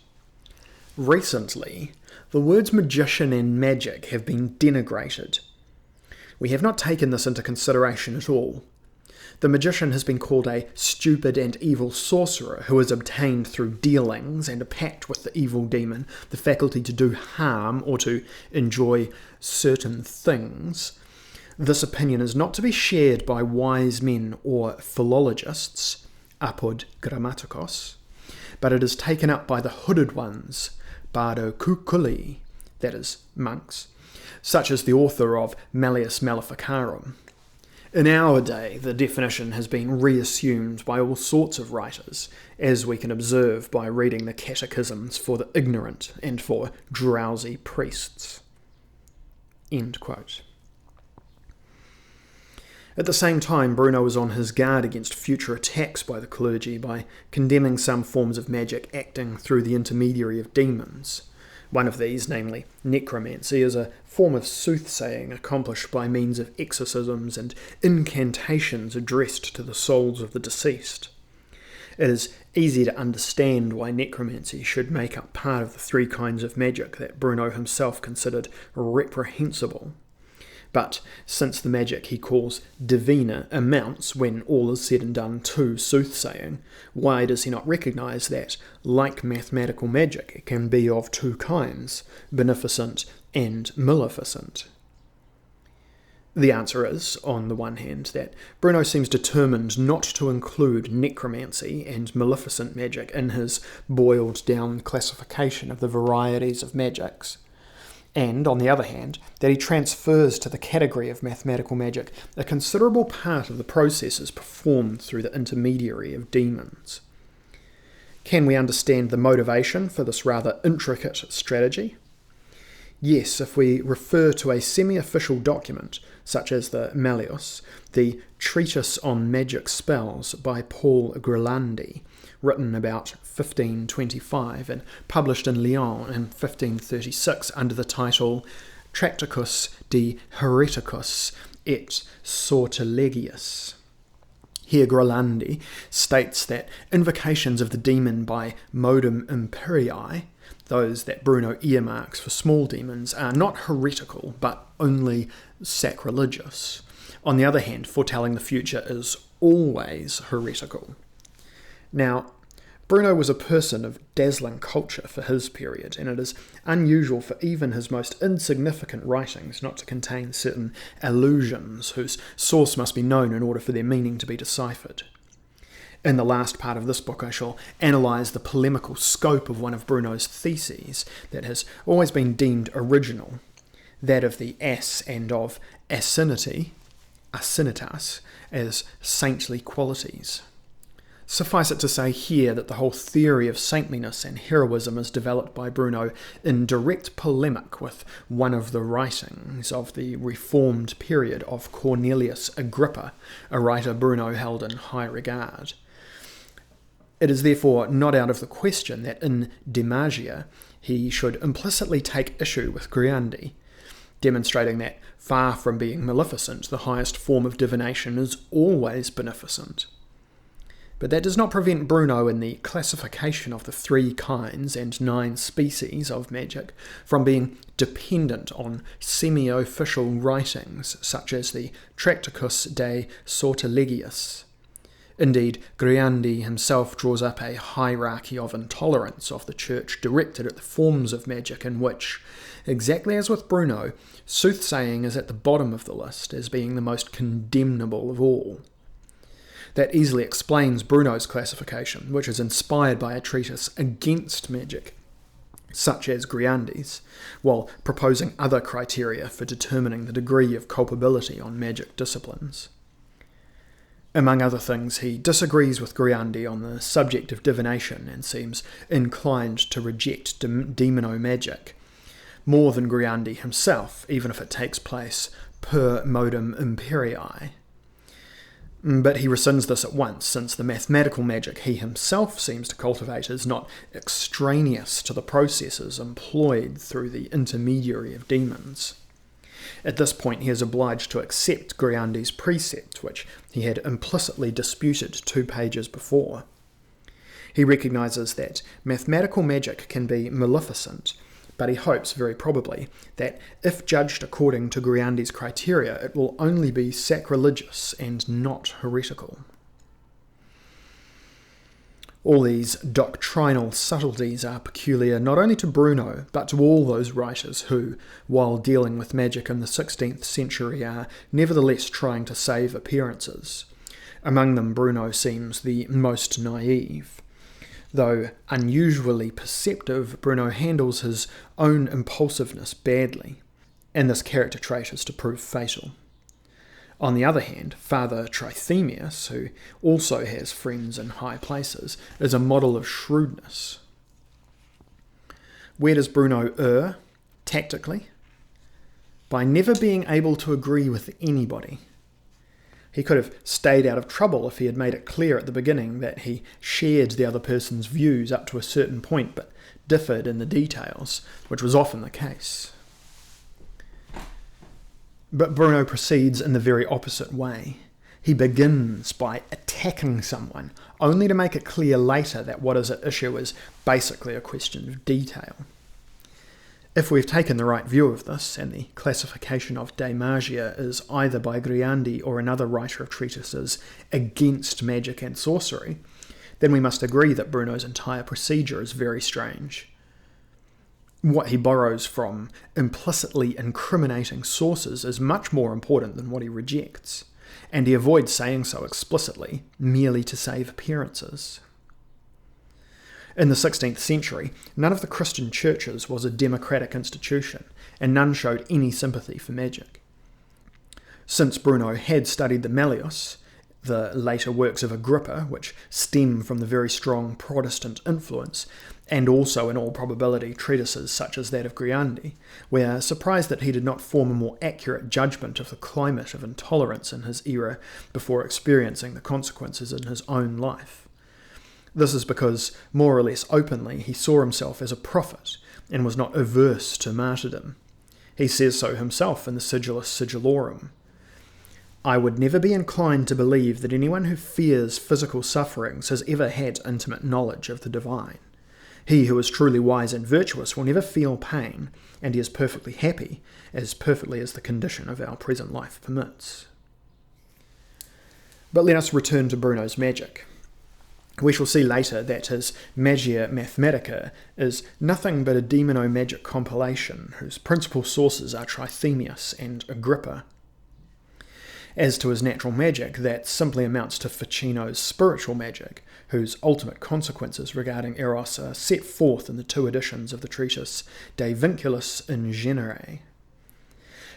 "Recently, the words magician and magic have been denigrated. We have not taken this into consideration at all. The magician has been called a stupid and evil sorcerer who has obtained through dealings and a pact with the evil demon the faculty to do harm or to enjoy certain things. This opinion is not to be shared by wise men or philologists, apud grammaticos, but it is taken up by the hooded ones, bardo cuculi, that is, monks, such as the author of Malleus Maleficarum. In our day, the definition has been reassumed by all sorts of writers, as we can observe by reading the catechisms for the ignorant and for drowsy priests." End quote. At the same time, Bruno was on his guard against future attacks by the clergy by condemning some forms of magic acting through the intermediary of demons. One of these, namely necromancy, is a form of soothsaying accomplished by means of exorcisms and incantations addressed to the souls of the deceased. It is easy to understand why necromancy should make up part of the three kinds of magic that Bruno himself considered reprehensible. But since the magic he calls divina amounts, when all is said and done, to soothsaying, why does he not recognise that, like mathematical magic, it can be of two kinds, beneficent and maleficent? The answer is, on the one hand, that Bruno seems determined not to include necromancy and maleficent magic in his boiled-down classification of the varieties of magics, and, on the other hand, that he transfers to the category of mathematical magic a considerable part of the processes performed through the intermediary of demons. Can we understand the motivation for this rather intricate strategy? Yes, if we refer to a semi-official document, such as the Malleus, the Treatise on Magic Spells by Paul Grilandi, written about 1525 and published in Lyon in 1536 under the title Tractatus de Hereticus et Sortilegius. Here Grilandi states that invocations of the demon by modum imperii, those that Bruno earmarks for small demons, are not heretical but only sacrilegious. On the other hand, foretelling the future is always heretical. Now, Bruno was a person of dazzling culture for his period, and it is unusual for even his most insignificant writings not to contain certain allusions whose source must be known in order for their meaning to be deciphered. In the last part of this book I shall analyse the polemical scope of one of Bruno's theses that has always been deemed original, that of the ass and of asinity, asinitas, as saintly qualities. Suffice it to say here that the whole theory of saintliness and heroism is developed by Bruno in direct polemic with one of the writings of the Reformed period of Cornelius Agrippa, a writer Bruno held in high regard. It is therefore not out of the question that in De Magia he should implicitly take issue with Grilandi, demonstrating that, far from being maleficent, the highest form of divination is always beneficent. But that does not prevent Bruno in the classification of the 3 kinds and 9 species of magic from being dependent on semi-official writings such as the Tractatus de Sortilegius. Indeed, Grilandi himself draws up a hierarchy of intolerance of the Church directed at the forms of magic in which, exactly as with Bruno, soothsaying is at the bottom of the list as being the most condemnable of all. That easily explains Bruno's classification, which is inspired by a treatise against magic, such as Grillandi's, while proposing other criteria for determining the degree of culpability on magic disciplines. Among other things, he disagrees with Grilandi on the subject of divination and seems inclined to reject demonomagic, more than Grilandi himself, even if it takes place per modum imperii. But he rescinds this at once, since the mathematical magic he himself seems to cultivate is not extraneous to the processes employed through the intermediary of demons. At this point he is obliged to accept Grillandi's precept, which he had implicitly disputed 2 pages before. He recognises that mathematical magic can be maleficent, but he hopes, very probably, that if judged according to Grillandi's criteria, it will only be sacrilegious and not heretical. All these doctrinal subtleties are peculiar not only to Bruno, but to all those writers who, while dealing with magic in the 16th century, are nevertheless trying to save appearances. Among them, Bruno seems the most naive. Though unusually perceptive, Bruno handles his own impulsiveness badly, and this character trait is to prove fatal. On the other hand, Father Trithemius, who also has friends in high places, is a model of shrewdness. Where does Bruno err, tactically? by never being able to agree with anybody. He could have stayed out of trouble if he had made it clear at the beginning that he shared the other person's views up to a certain point, but differed in the details, which was often the case. But Bruno proceeds in the very opposite way. He begins by attacking someone, only to make it clear later that what is at issue is basically a question of detail. If we've taken the right view of this, and the classification of de magia is either by Griandi or another writer of treatises against magic and sorcery, then we must agree that Bruno's entire procedure is very strange. What he borrows from implicitly incriminating sources is much more important than what he rejects, and he avoids saying so explicitly, merely to save appearances. In the 16th century, none of the Christian churches was a democratic institution, and none showed any sympathy for magic. Since Bruno had studied the Malleus, the later works of Agrippa, which stem from the very strong Protestant influence, and also in all probability treatises such as that of Griandi, we are surprised that he did not form a more accurate judgment of the climate of intolerance in his era before experiencing the consequences in his own life. This is because, more or less openly, he saw himself as a prophet and was not averse to martyrdom. He says so himself in the Sigillus Sigillorum. I would never be inclined to believe that anyone who fears physical sufferings has ever had intimate knowledge of the divine. He who is truly wise and virtuous will never feel pain, and he is perfectly happy, as perfectly as the condition of our present life permits. But let us return to Bruno's magic. We shall see later that his Magia Mathematica is nothing but a Demonomagic compilation, whose principal sources are Trithemius and Agrippa. As to his natural magic, that simply amounts to Ficino's spiritual magic, whose ultimate consequences regarding Eros are set forth in the 2 editions of the treatise De Vinculis in Genere.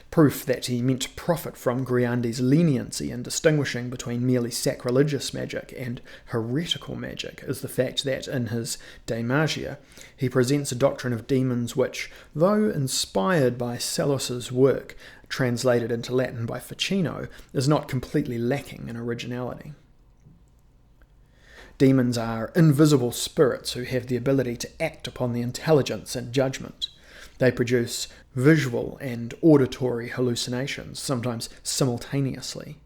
Proof that he meant to profit from Griandi's leniency in distinguishing between merely sacrilegious magic and heretical magic is the fact that in his De Magia he presents a doctrine of demons which, though inspired by Salus's work, translated into Latin by Ficino, is not completely lacking in originality. Demons are invisible spirits who have the ability to act upon the intelligence and judgment. They produce visual and auditory hallucinations, sometimes simultaneously.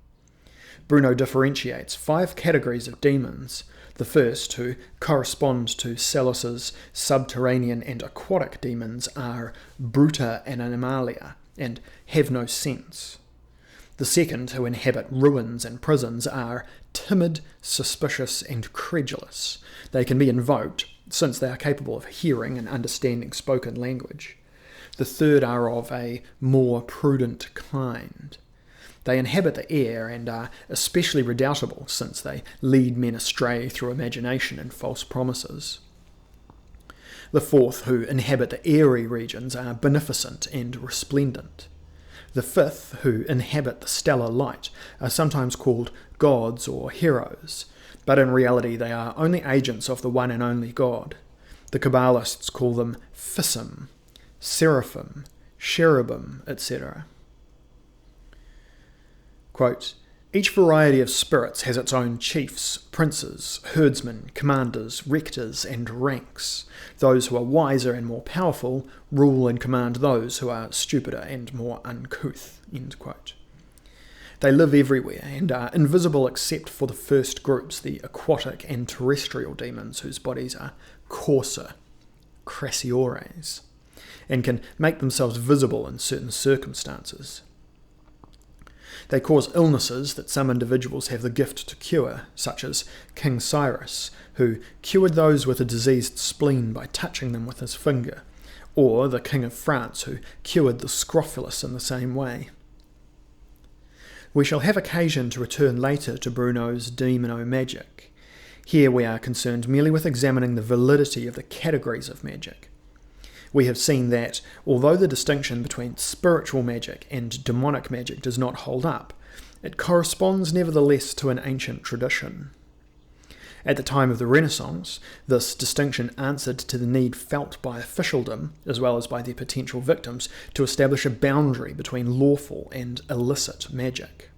Bruno differentiates 5 categories of demons. The first, who correspond to Salus's subterranean and aquatic demons, are bruta and animalia, and have no sense. The second, who inhabit ruins and prisons, are timid, suspicious, and credulous. They can be invoked, since they are capable of hearing and understanding spoken language. The third are of a more prudent kind. They inhabit the air and are especially redoubtable, since they lead men astray through imagination and false promises. The fourth, who inhabit the airy regions, are beneficent and resplendent. The fifth, who inhabit the stellar light, are sometimes called gods or heroes, but in reality they are only agents of the one and only God. The Kabbalists call them Fissim, Seraphim, Cherubim, etc. Quote, each variety of spirits has its own chiefs, princes, herdsmen, commanders, rectors, and ranks. Those who are wiser and more powerful rule and command those who are stupider and more uncouth. End quote. They live everywhere and are invisible except for the first groups, the aquatic and terrestrial demons, whose bodies are coarser, crassiores, and can make themselves visible in certain circumstances. They cause illnesses that some individuals have the gift to cure, such as King Cyrus, who cured those with a diseased spleen by touching them with his finger, or the King of France, who cured the scrofulous in the same way. We shall have occasion to return later to Bruno's Demonomagic. Here we are concerned merely with examining the validity of the categories of magic. We have seen that, although the distinction between spiritual magic and demonic magic does not hold up, it corresponds nevertheless to an ancient tradition. At the time of the Renaissance, this distinction answered to the need felt by officialdom, as well as by their potential victims, to establish a boundary between lawful and illicit magic.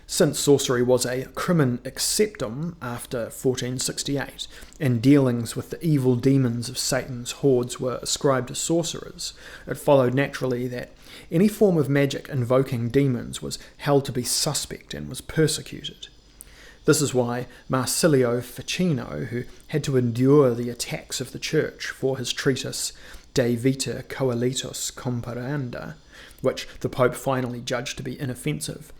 Since sorcery was a crimen acceptum after 1468, and dealings with the evil demons of Satan's hordes were ascribed to sorcerers, it followed naturally that any form of magic invoking demons was held to be suspect and was persecuted. This is why Marsilio Ficino, who had to endure the attacks of the Church for his treatise De Vita Coelitus Comparanda, which the Pope finally judged to be inoffensive,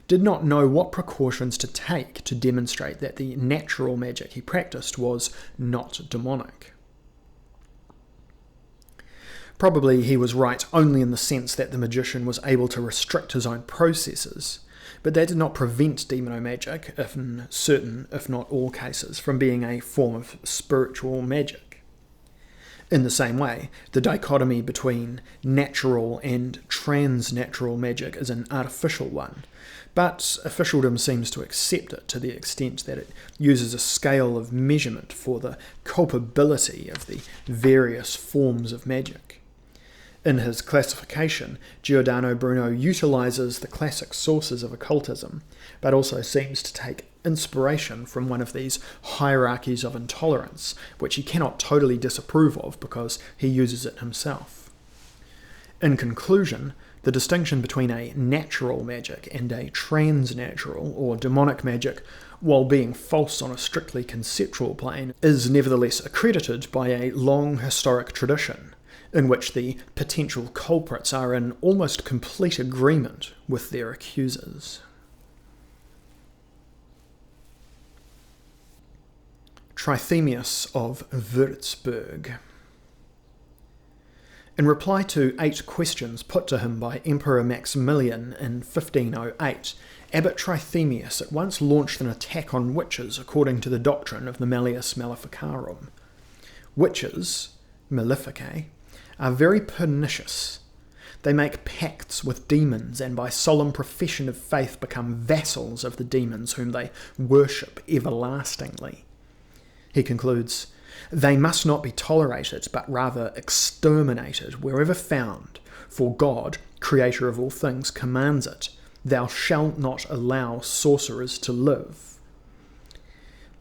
did not know what precautions to take to demonstrate that the natural magic he practiced was not demonic. Probably he was right only in the sense that the magician was able to restrict his own processes, but that did not prevent demonomagic, in certain, if not all cases, from being a form of spiritual magic. In the same way, the dichotomy between natural and transnatural magic is an artificial one, but officialdom seems to accept it to the extent that it uses a scale of measurement for the culpability of the various forms of magic. In his classification, Giordano Bruno utilizes the classic sources of occultism, but also seems to take inspiration from one of these hierarchies of intolerance, which he cannot totally disapprove of because he uses it himself. In conclusion, the distinction between a natural magic and a transnatural or demonic magic, while being false on a strictly conceptual plane, is nevertheless accredited by a long historic tradition, in which the potential culprits are in almost complete agreement with their accusers. Trithemius of Würzburg. In reply to 8 questions put to him by Emperor Maximilian in 1508, Abbot Trithemius at once launched an attack on witches according to the doctrine of the Malleus Maleficarum. Witches, maleficae, are very pernicious. They make pacts with demons and by solemn profession of faith become vassals of the demons whom they worship everlastingly. He concludes, "They must not be tolerated, but rather exterminated wherever found, for God, creator of all things, commands it, thou shalt not allow sorcerers to live."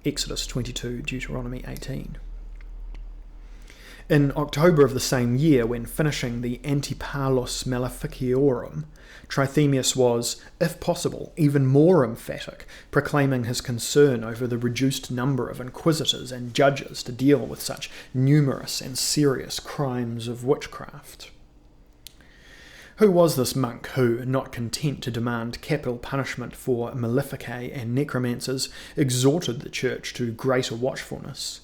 Exodus 22, Deuteronomy 18. In October of the same year, when finishing the Antipalus Maleficiorum, Trithemius was, if possible, even more emphatic, proclaiming his concern over the reduced number of inquisitors and judges to deal with such numerous and serious crimes of witchcraft. Who was this monk who, not content to demand capital punishment for maleficae and necromancers, exhorted the Church to greater watchfulness?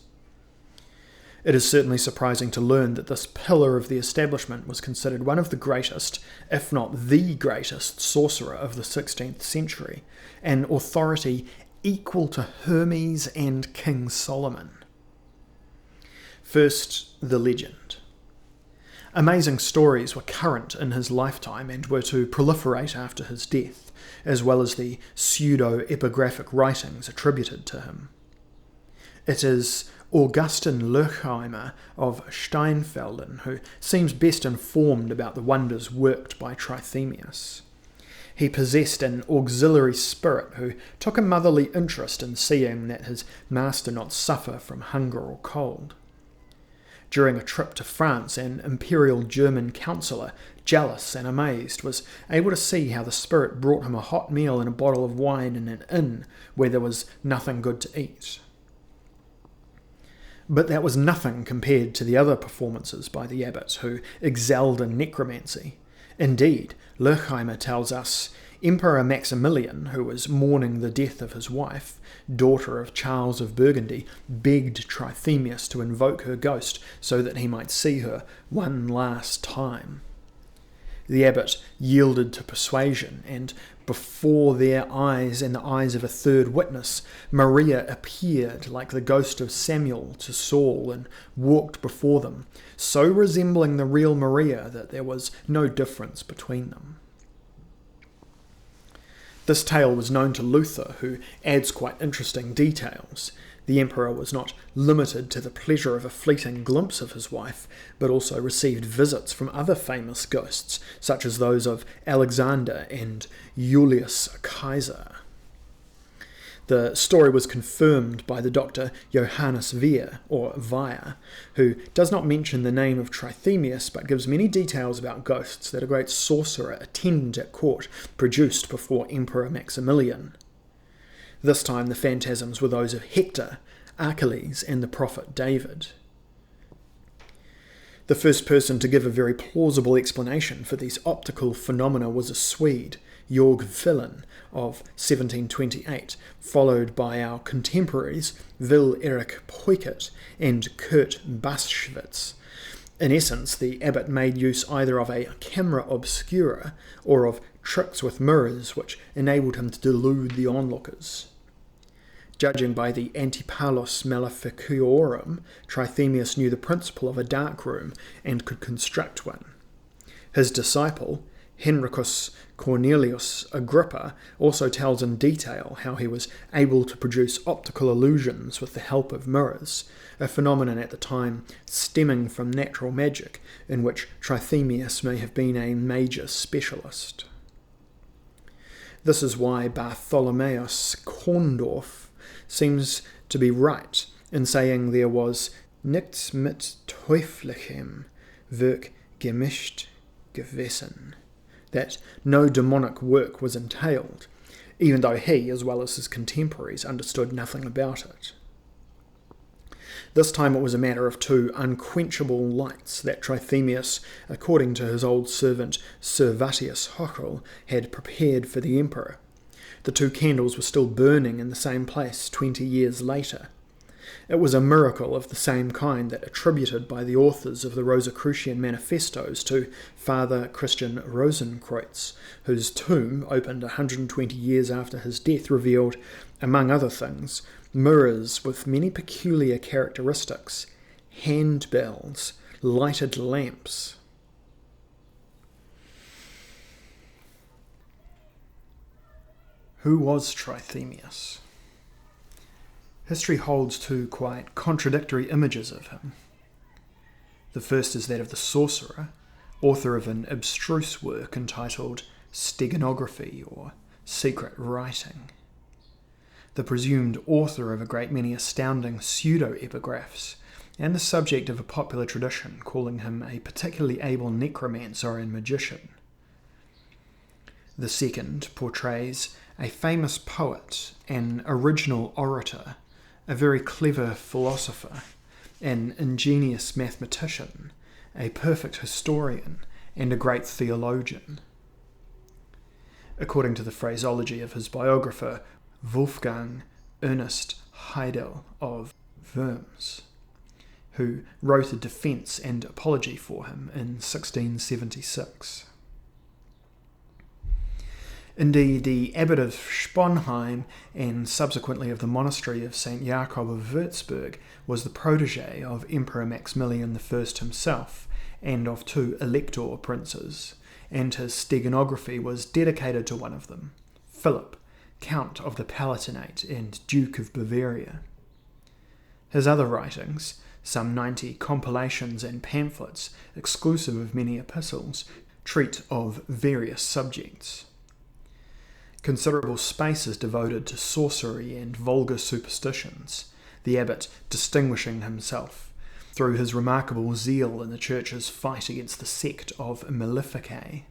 It is certainly surprising to learn that this pillar of the establishment was considered one of the greatest, if not the greatest, sorcerer of the 16th century, an authority equal to Hermes and King Solomon. First, the legend. Amazing stories were current in his lifetime and were to proliferate after his death, as well as the pseudo-epigraphic writings attributed to him. It is Augustin Lerchheimer of Steinfelden who seems best informed about the wonders worked by Trithemius. He possessed an auxiliary spirit who took a motherly interest in seeing that his master not suffer from hunger or cold. During a trip to France, an imperial German councillor, jealous and amazed, was able to see how the spirit brought him a hot meal and a bottle of wine in an inn where there was nothing good to eat. But that was nothing compared to the other performances by the abbot, who excelled in necromancy. Indeed, Lerchheimer tells us, Emperor Maximilian, who was mourning the death of his wife, daughter of Charles of Burgundy, begged Trithemius to invoke her ghost so that he might see her one last time. The abbot yielded to persuasion, and before their eyes and the eyes of a third witness, Maria appeared like the ghost of Samuel to Saul and walked before them, so resembling the real Maria that there was no difference between them. This tale was known to Luther, who adds quite interesting details. The emperor was not limited to the pleasure of a fleeting glimpse of his wife, but also received visits from other famous ghosts, such as those of Alexander and Julius Caesar. The story was confirmed by the doctor Johannes Weir, or Weyer, who does not mention the name of Trithemius but gives many details about ghosts that a great sorcerer attendant at court produced before Emperor Maximilian. This time the phantasms were those of Hector, Achilles, and the prophet David. The first person to give a very plausible explanation for these optical phenomena was a Swede, Jorg Villen, of 1728, followed by our contemporaries Will Erik Peukert and Kurt Baschwitz. In essence, the abbot made use either of a camera obscura or of tricks with mirrors which enabled him to delude the onlookers. Judging by the Antipalos Maleficiorum, Trithemius knew the principle of a dark room and could construct one. His disciple, Henricus Cornelius Agrippa, also tells in detail how he was able to produce optical illusions with the help of mirrors, a phenomenon at the time stemming from natural magic, in which Trithemius may have been a major specialist. This is why Bartholomaeus Korndorff seems to be right in saying there was nichts mit teuflichem Werk gemischt gewesen, that no demonic work was entailed, even though he, as well as his contemporaries, understood nothing about it. This time it was a matter of two unquenchable lights that Trithemius, according to his old servant Servatius Hochel, had prepared for the emperor. The two candles were still burning in the same place 20 years later. It was a miracle of the same kind that attributed by the authors of the Rosicrucian manifestos to Father Christian Rosenkreutz, whose tomb, opened 120 years after his death, revealed, among other things, mirrors with many peculiar characteristics, handbells, lighted lamps. Who was Trithemius? History holds two quite contradictory images of him. The first is that of the sorcerer, author of an abstruse work entitled Steganography, or Secret Writing. The presumed author of a great many astounding pseudo-epigraphs, and the subject of a popular tradition calling him a particularly able necromancer and magician. The second portrays a famous poet, an original orator, a very clever philosopher, an ingenious mathematician, a perfect historian, and a great theologian. According to the phraseology of his biographer, Wolfgang Ernst Heidel of Worms, who wrote a defence and apology for him in 1676. Indeed, the abbot of Sponheim, and subsequently of the monastery of St. Jakob of Würzburg, was the protege of Emperor Maximilian I himself, and of two elector princes, and his steganography was dedicated to one of them, Philip, Count of the Palatinate and Duke of Bavaria. His other writings, some 90 compilations and pamphlets, exclusive of many epistles, treat of various subjects. Considerable space is devoted to sorcery and vulgar superstitions, the abbot distinguishing himself through his remarkable zeal in the Church's fight against the sect of Maleficae.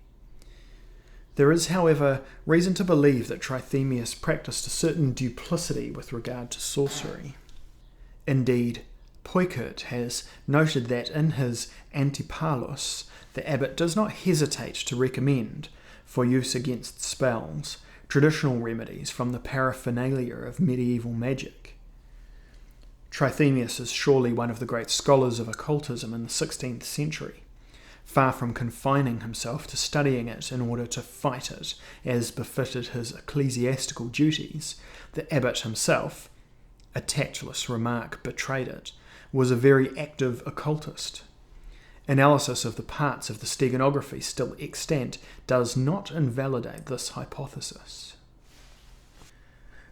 There is, however, reason to believe that Trithemius practiced a certain duplicity with regard to sorcery. Indeed, Peukert has noted that in his Antipalos, the abbot does not hesitate to recommend, for use against spells, traditional remedies from the paraphernalia of medieval magic. Trithemius is surely one of the great scholars of occultism in the 16th century, far from confining himself to studying it in order to fight it, as befitted his ecclesiastical duties. The abbot himself, a tactless remark betrayed it, was a very active occultist. Analysis of the parts of the steganography still extant does not invalidate this hypothesis.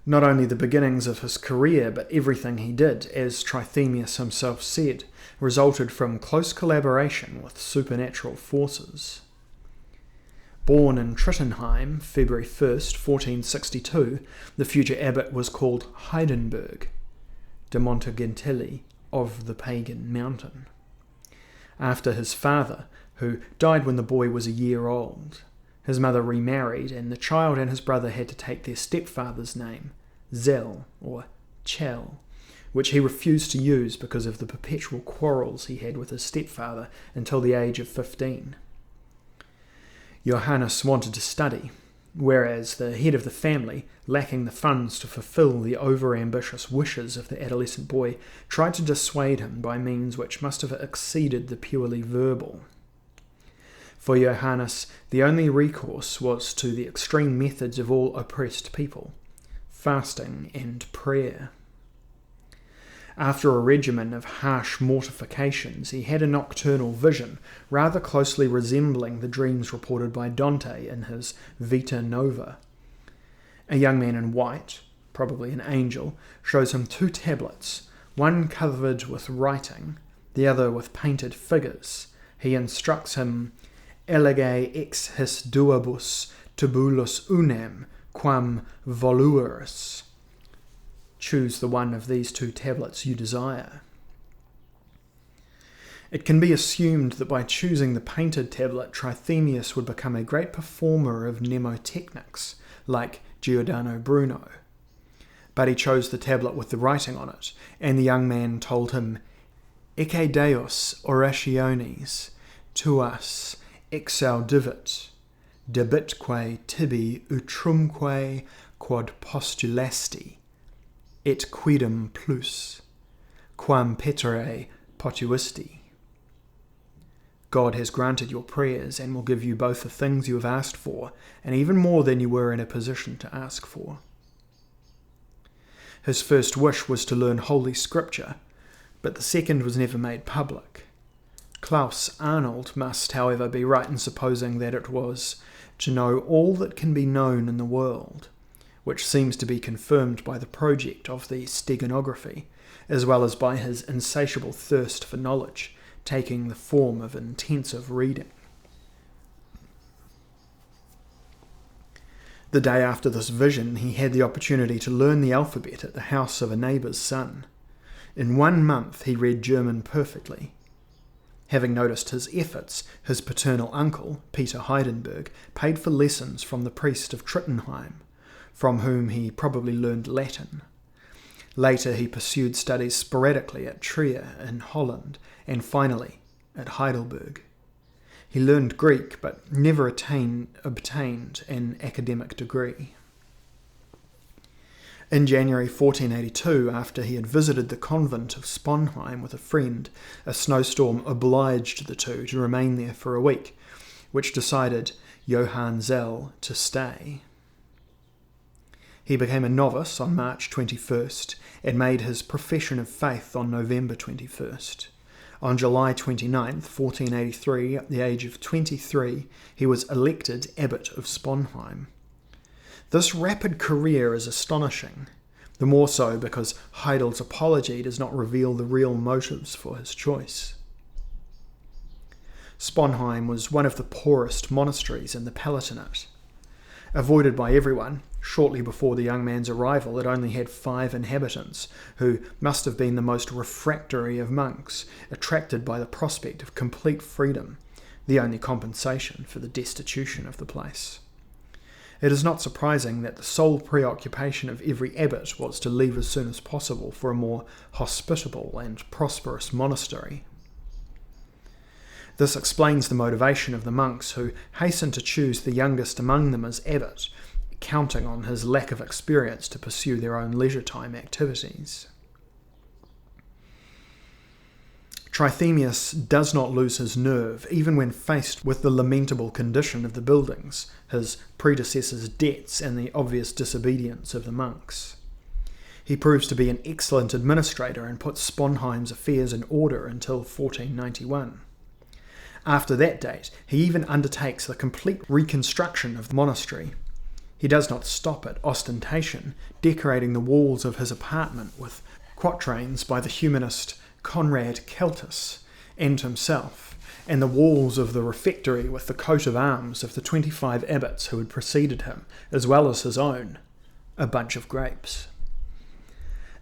Not only the beginnings of his career, but everything he did, as Trithemius himself said, resulted from close collaboration with supernatural forces. Born in Trittenheim, February 1st, 1462, the future abbot was called Heidenberg, Demonomagic, of the pagan mountain, after his father, who died when the boy was a year old. His mother remarried, and the child and his brother had to take their stepfather's name, Zell, or Chell, which he refused to use because of the perpetual quarrels he had with his stepfather until the age of 15. Johannes wanted to study, whereas the head of the family, lacking the funds to fulfill the over-ambitious wishes of the adolescent boy, tried to dissuade him by means which must have exceeded the purely verbal. For Johannes, the only recourse was to the extreme methods of all oppressed people, fasting and prayer. After a regimen of harsh mortifications, he had a nocturnal vision, rather closely resembling the dreams reported by Dante in his Vita Nova. A young man in white, probably an angel, shows him 2 tablets, one covered with writing, the other with painted figures. He instructs him, "Elige ex his duabus tubulus unem, quam volueris." Choose the one of these 2 tablets you desire. It can be assumed that by choosing the painted tablet, Trithemius would become a great performer of mnemotechnics, like Giordano Bruno. But he chose the tablet with the writing on it, and the young man told him, "Ecce Deus orationes tuas exaudivit, debitque tibi utrumque quod postulasti, et quidem plus, quam petere potuisti." God has granted your prayers and will give you both the things you have asked for, and even more than you were in a position to ask for. His first wish was to learn Holy Scripture, but the second was never made public. Klaus Arnold must, however, be right in supposing that it was to know all that can be known in the world, which seems to be confirmed by the project of the steganography, as well as by his insatiable thirst for knowledge, taking the form of intensive reading. The day after this vision, he had the opportunity to learn the alphabet at the house of a neighbour's son. In 1 month he read German perfectly. Having noticed his efforts, his paternal uncle, Peter Heidenberg, paid for lessons from the priest of Trittenheim, from whom he probably learned Latin. Later he pursued studies sporadically at Trier in Holland, and finally at Heidelberg. He learned Greek, but never obtained an academic degree. In January 1482, after he had visited the convent of Sponheim with a friend, a snowstorm obliged the two to remain there for a week, which decided Johann Zell to stay. He became a novice on March 21st and made his profession of faith on November 21st. On July 29th, 1483, at the age of 23, he was elected abbot of Sponheim. This rapid career is astonishing, the more so because Heidel's apology does not reveal the real motives for his choice. Sponheim was one of the poorest monasteries in the Palatinate. Avoided by everyone, shortly before the young man's arrival it only had 5 inhabitants, who must have been the most refractory of monks, attracted by the prospect of complete freedom, the only compensation for the destitution of the place. It is not surprising that the sole preoccupation of every abbot was to leave as soon as possible for a more hospitable and prosperous monastery. This explains the motivation of the monks, who hastened to choose the youngest among them as abbot, counting on his lack of experience to pursue their own leisure time activities. Trithemius does not lose his nerve, even when faced with the lamentable condition of the buildings, his predecessors' debts, and the obvious disobedience of the monks. He proves to be an excellent administrator and puts Sponheim's affairs in order until 1491. After that date, he even undertakes the complete reconstruction of the monastery. He does not stop at ostentation, decorating the walls of his apartment with quatrains by the humanist Conrad Celtis and himself, and the walls of the refectory with the coat of arms of the 25 abbots who had preceded him, as well as his own, a bunch of grapes.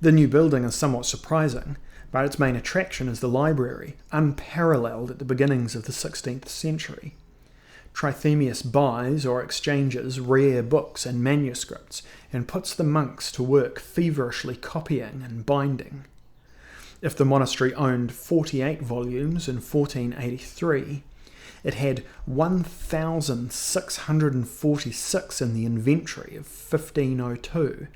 The new building is somewhat surprising, but its main attraction is the library, unparalleled at the beginnings of the 16th century. Trithemius buys or exchanges rare books and manuscripts and puts the monks to work feverishly copying and binding. If the monastery owned 48 volumes in 1483, it had 1,646 in the inventory of 1502,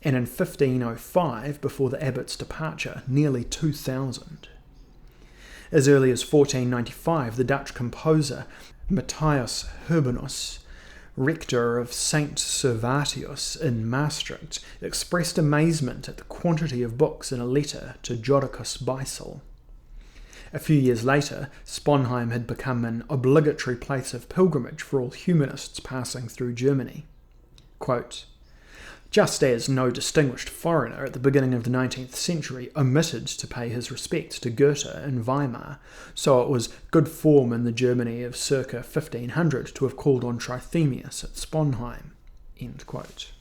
and in 1505, before the abbot's departure, nearly 2,000. As early as 1495, the Dutch composer Matthias Herbenus, rector of St. Servatius in Maastricht, expressed amazement at the quantity of books in a letter to Jodocus Beisel. A few years later, Sponheim had become an obligatory place of pilgrimage for all humanists passing through Germany. Quote, just as no distinguished foreigner at the beginning of the 19th century omitted to pay his respects to Goethe in Weimar, so it was good form in the Germany of circa 1500 to have called on Trithemius at Sponheim. End quote.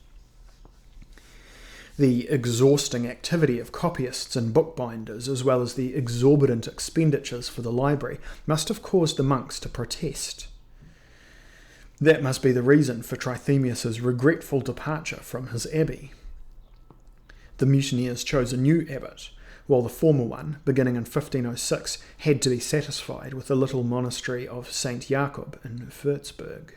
The exhausting activity of copyists and bookbinders, as well as the exorbitant expenditures for the library, must have caused the monks to protest. That must be the reason for Trithemius's regretful departure from his abbey. The mutineers chose a new abbot, while the former one, beginning in 1506, had to be satisfied with the little monastery of St. Jakob in Würzburg.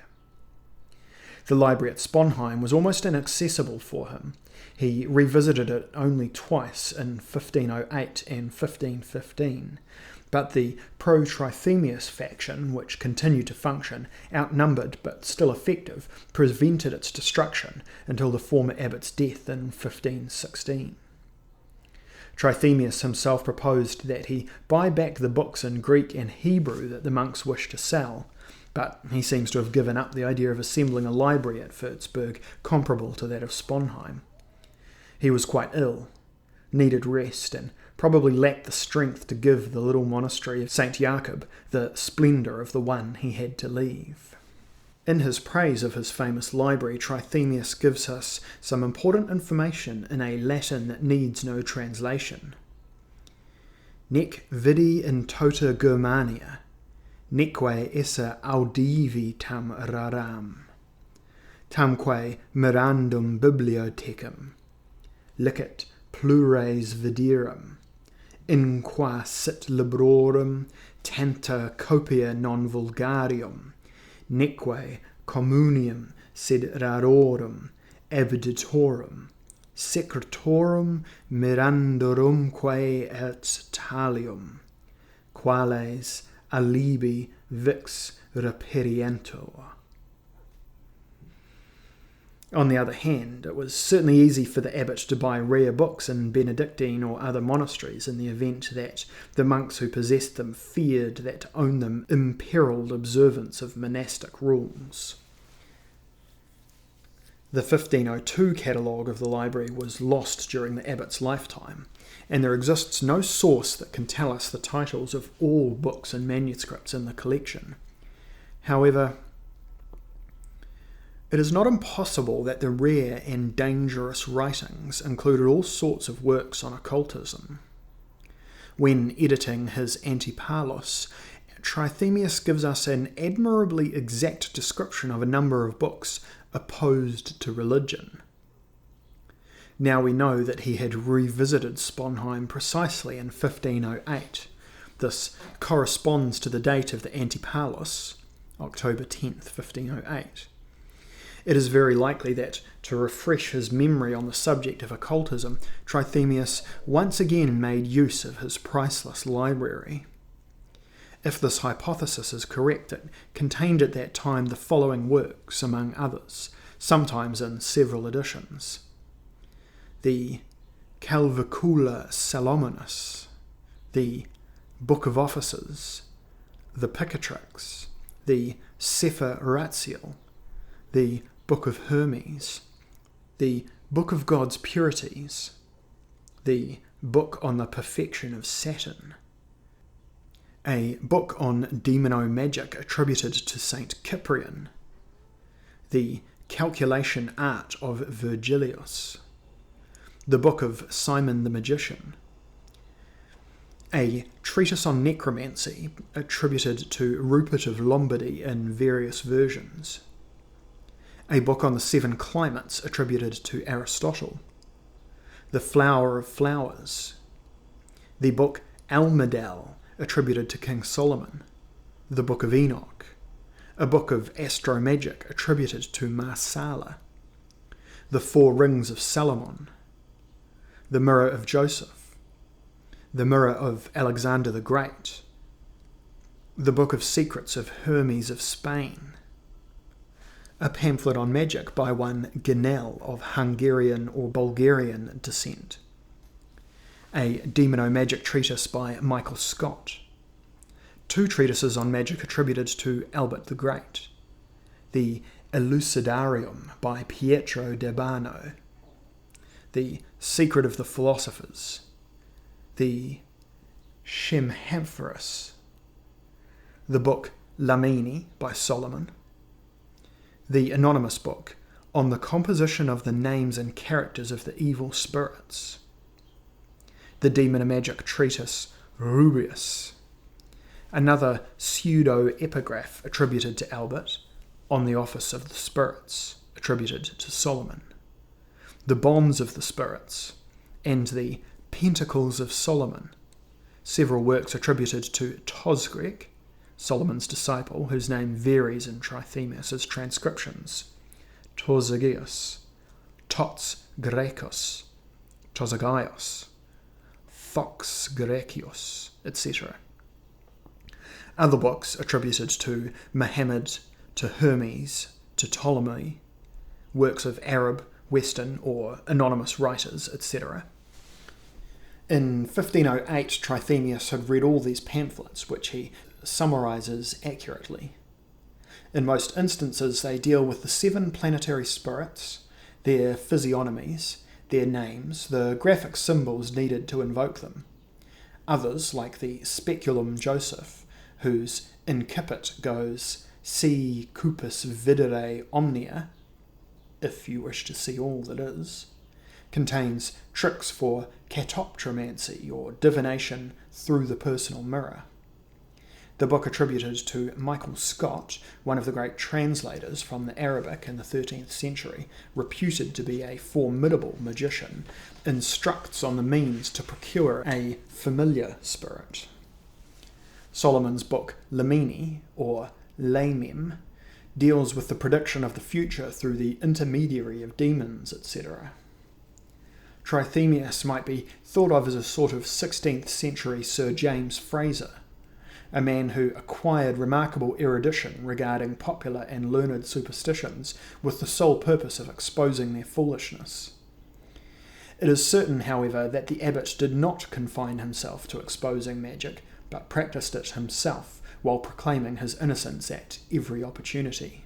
The library at Sponheim was almost inaccessible for him. He revisited it only twice in 1508 and 1515, but the pro-Trithemius faction, which continued to function, outnumbered but still effective, prevented its destruction until the former abbot's death in 1516. Trithemius himself proposed that he buy back the books in Greek and Hebrew that the monks wished to sell, but he seems to have given up the idea of assembling a library at Würzburg comparable to that of Sponheim. He was quite ill, needed rest, and probably lacked the strength to give the little monastery of St. Jakob the splendour of the one he had to leave. In his praise of his famous library, Trithemius gives us some important information in a Latin that needs no translation. Nec vidi in tota Germania, neque esse audivi tam raram, tamque mirandum bibliotecam, licet plures viderum, in qua sit librorum tanta copia non vulgarium, neque communium sed rarorum ebditorum, secretorum mirandorumque et talium, quales alibi vix reperientur. On the other hand, it was certainly easy for the abbot to buy rare books in Benedictine or other monasteries in the event that the monks who possessed them feared that to own them imperilled observance of monastic rules. The 1502 catalogue of the library was lost during the abbot's lifetime, and there exists no source that can tell us the titles of all books and manuscripts in the collection. However, it is not impossible that the rare and dangerous writings included all sorts of works on occultism. When editing his Antipalos, Trithemius gives us an admirably exact description of a number of books opposed to religion. Now we know that he had revisited Sponheim precisely in 1508. This corresponds to the date of the Antipalos, October 10th, 1508. It is very likely that, to refresh his memory on the subject of occultism, Trithemius once again made use of his priceless library. If this hypothesis is correct, it contained at that time the following works, among others, sometimes in several editions: the Calvicula Salomonis, the Book of Offices, the Picatrix, the Sefer Ratziel, the Book of Hermes, the Book of God's Purities, the Book on the Perfection of Saturn, a book on Demonomagic attributed to Saint Cyprian, the Calculation Art of Virgilius, the Book of Simon the Magician, a treatise on necromancy attributed to Rupert of Lombardy in various versions, a book on the 7 climates attributed to Aristotle, the Flower of Flowers, the book Almedal attributed to King Solomon, the Book of Enoch, a book of astromagic attributed to Marsala, the 4 Rings of Salomon, the Mirror of Joseph, the Mirror of Alexander the Great, the Book of Secrets of Hermes of Spain, a pamphlet on magic by one Ginel of Hungarian or Bulgarian descent, a demonomagic treatise by Michael Scott, 2 treatises on magic attributed to Albert the Great, the Elucidarium by Pietro d'Abano, the Secret of the Philosophers, the Shemhamphoros, the book Lamini by Solomon, the anonymous book on the composition of the names and characters of the evil spirits, the demonomagic treatise Rubrius, another pseudo-epigraph attributed to Albert on the office of the spirits attributed to Solomon, the bonds of the spirits, and the Pentacles of Solomon, several works attributed to Tosgrek, Solomon's disciple, whose name varies in Trithemius' transcriptions, Tosagios, Tots Grekos, Tosagaios, Thox Grekios, etc. Other books attributed to Muhammad, to Hermes, to Ptolemy, works of Arab, Western, or anonymous writers, etc. In 1508, Trithemius had read all these pamphlets, which he summarises accurately. In most instances, they deal with the 7 planetary spirits, their physiognomies, their names, the graphic symbols needed to invoke them. Others, like the Speculum Joseph, whose incipit goes, "Si cupus videre omnia," if you wish to see all that is, contains tricks for catoptromancy or divination through the personal mirror. The book attributed to Michael Scott, one of the great translators from the Arabic in the 13th century, reputed to be a formidable magician, instructs on the means to procure a familiar spirit. Solomon's book Lamini, or Lamim, deals with the prediction of the future through the intermediary of demons, etc. Trithemius might be thought of as a sort of 16th century Sir James Fraser, a man who acquired remarkable erudition regarding popular and learned superstitions with the sole purpose of exposing their foolishness. It is certain, however, that the abbot did not confine himself to exposing magic, but practiced it himself while proclaiming his innocence at every opportunity.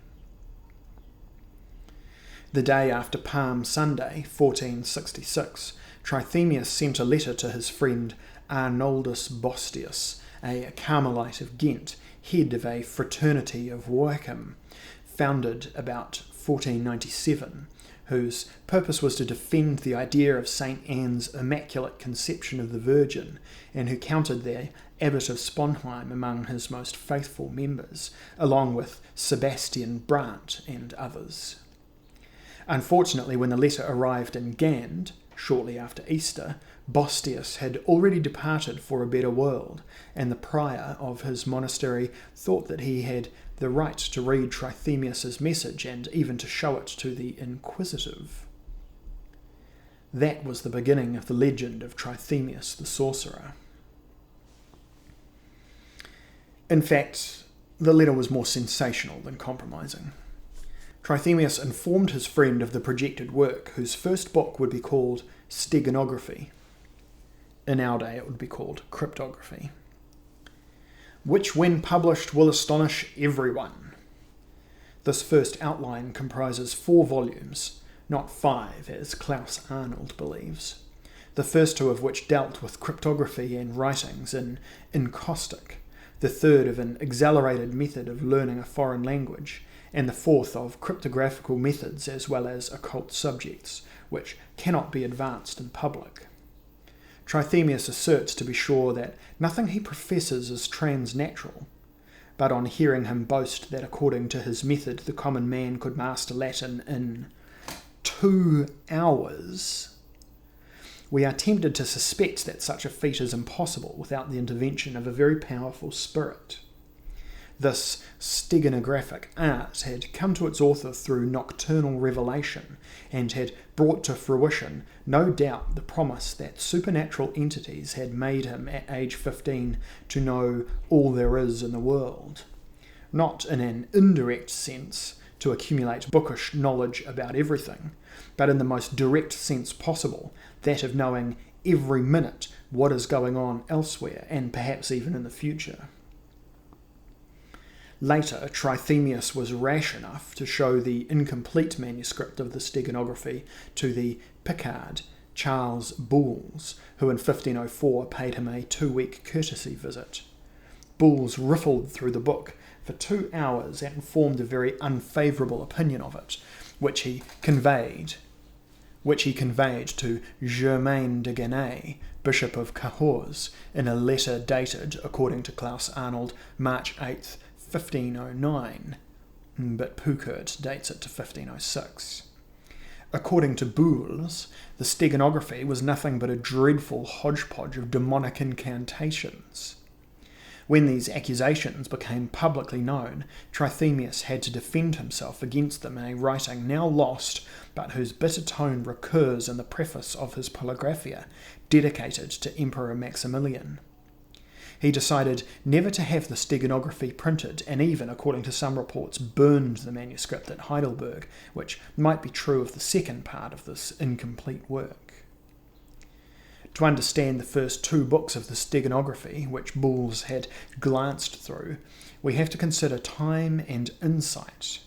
The day after Palm Sunday, 1466, Trithemius sent a letter to his friend Arnoldus Bostius, a Carmelite of Ghent, head of a fraternity of Wycombe, founded about 1497, whose purpose was to defend the idea of St. Anne's Immaculate Conception of the Virgin, and who counted the Abbot of Sponheim among his most faithful members, along with Sebastian Brandt and others. Unfortunately, when the letter arrived in Gand, shortly after Easter, Bostius had already departed for a better world, and the prior of his monastery thought that he had the right to read Trithemius's message and even to show it to the inquisitive. That was the beginning of the legend of Trithemius the sorcerer. In fact, the letter was more sensational than compromising. Trithemius informed his friend of the projected work, whose first book would be called Steganography. In our day, it would be called Cryptography, which, when published, will astonish everyone. This first outline comprises 4 volumes, not 5 as Klaus Arnold believes, the first 2 of which dealt with cryptography and writings in encaustic, the third of an accelerated method of learning a foreign language, and the fourth of cryptographical methods as well as occult subjects, which cannot be advanced in public. Trithemius asserts, to be sure, that nothing he professes is transnatural, but on hearing him boast that according to his method the common man could master Latin in 2 hours, we are tempted to suspect that such a feat is impossible without the intervention of a very powerful spirit. This steganographic art had come to its author through nocturnal revelation and had brought to fruition, no doubt, the promise that supernatural entities had made him at age 15 to know all there is in the world. Not in an indirect sense to accumulate bookish knowledge about everything, but in the most direct sense possible, that of knowing every minute what is going on elsewhere and perhaps even in the future. Later, Trithemius was rash enough to show the incomplete manuscript of the steganography to the Picard, Charles Booles, who in 1504 paid him a 2-week courtesy visit. Booles riffled through the book for 2 hours and formed a very unfavourable opinion of it, which he conveyed to Germain de Ganay, Bishop of Cahors, in a letter dated, according to Klaus Arnold, March 8th, 1509, but Pukert dates it to 1506. According to Booles, the steganography was nothing but a dreadful hodgepodge of demonic incantations. When these accusations became publicly known, Trithemius had to defend himself against them in a writing now lost, but whose bitter tone recurs in the preface of his Polygraphia, dedicated to Emperor Maximilian. He decided never to have the steganography printed, and even, according to some reports, burned the manuscript at Heidelberg, which might be true of the second part of this incomplete work. To understand the first 2 books of the steganography, which Booles had glanced through, we have to consider time and insight.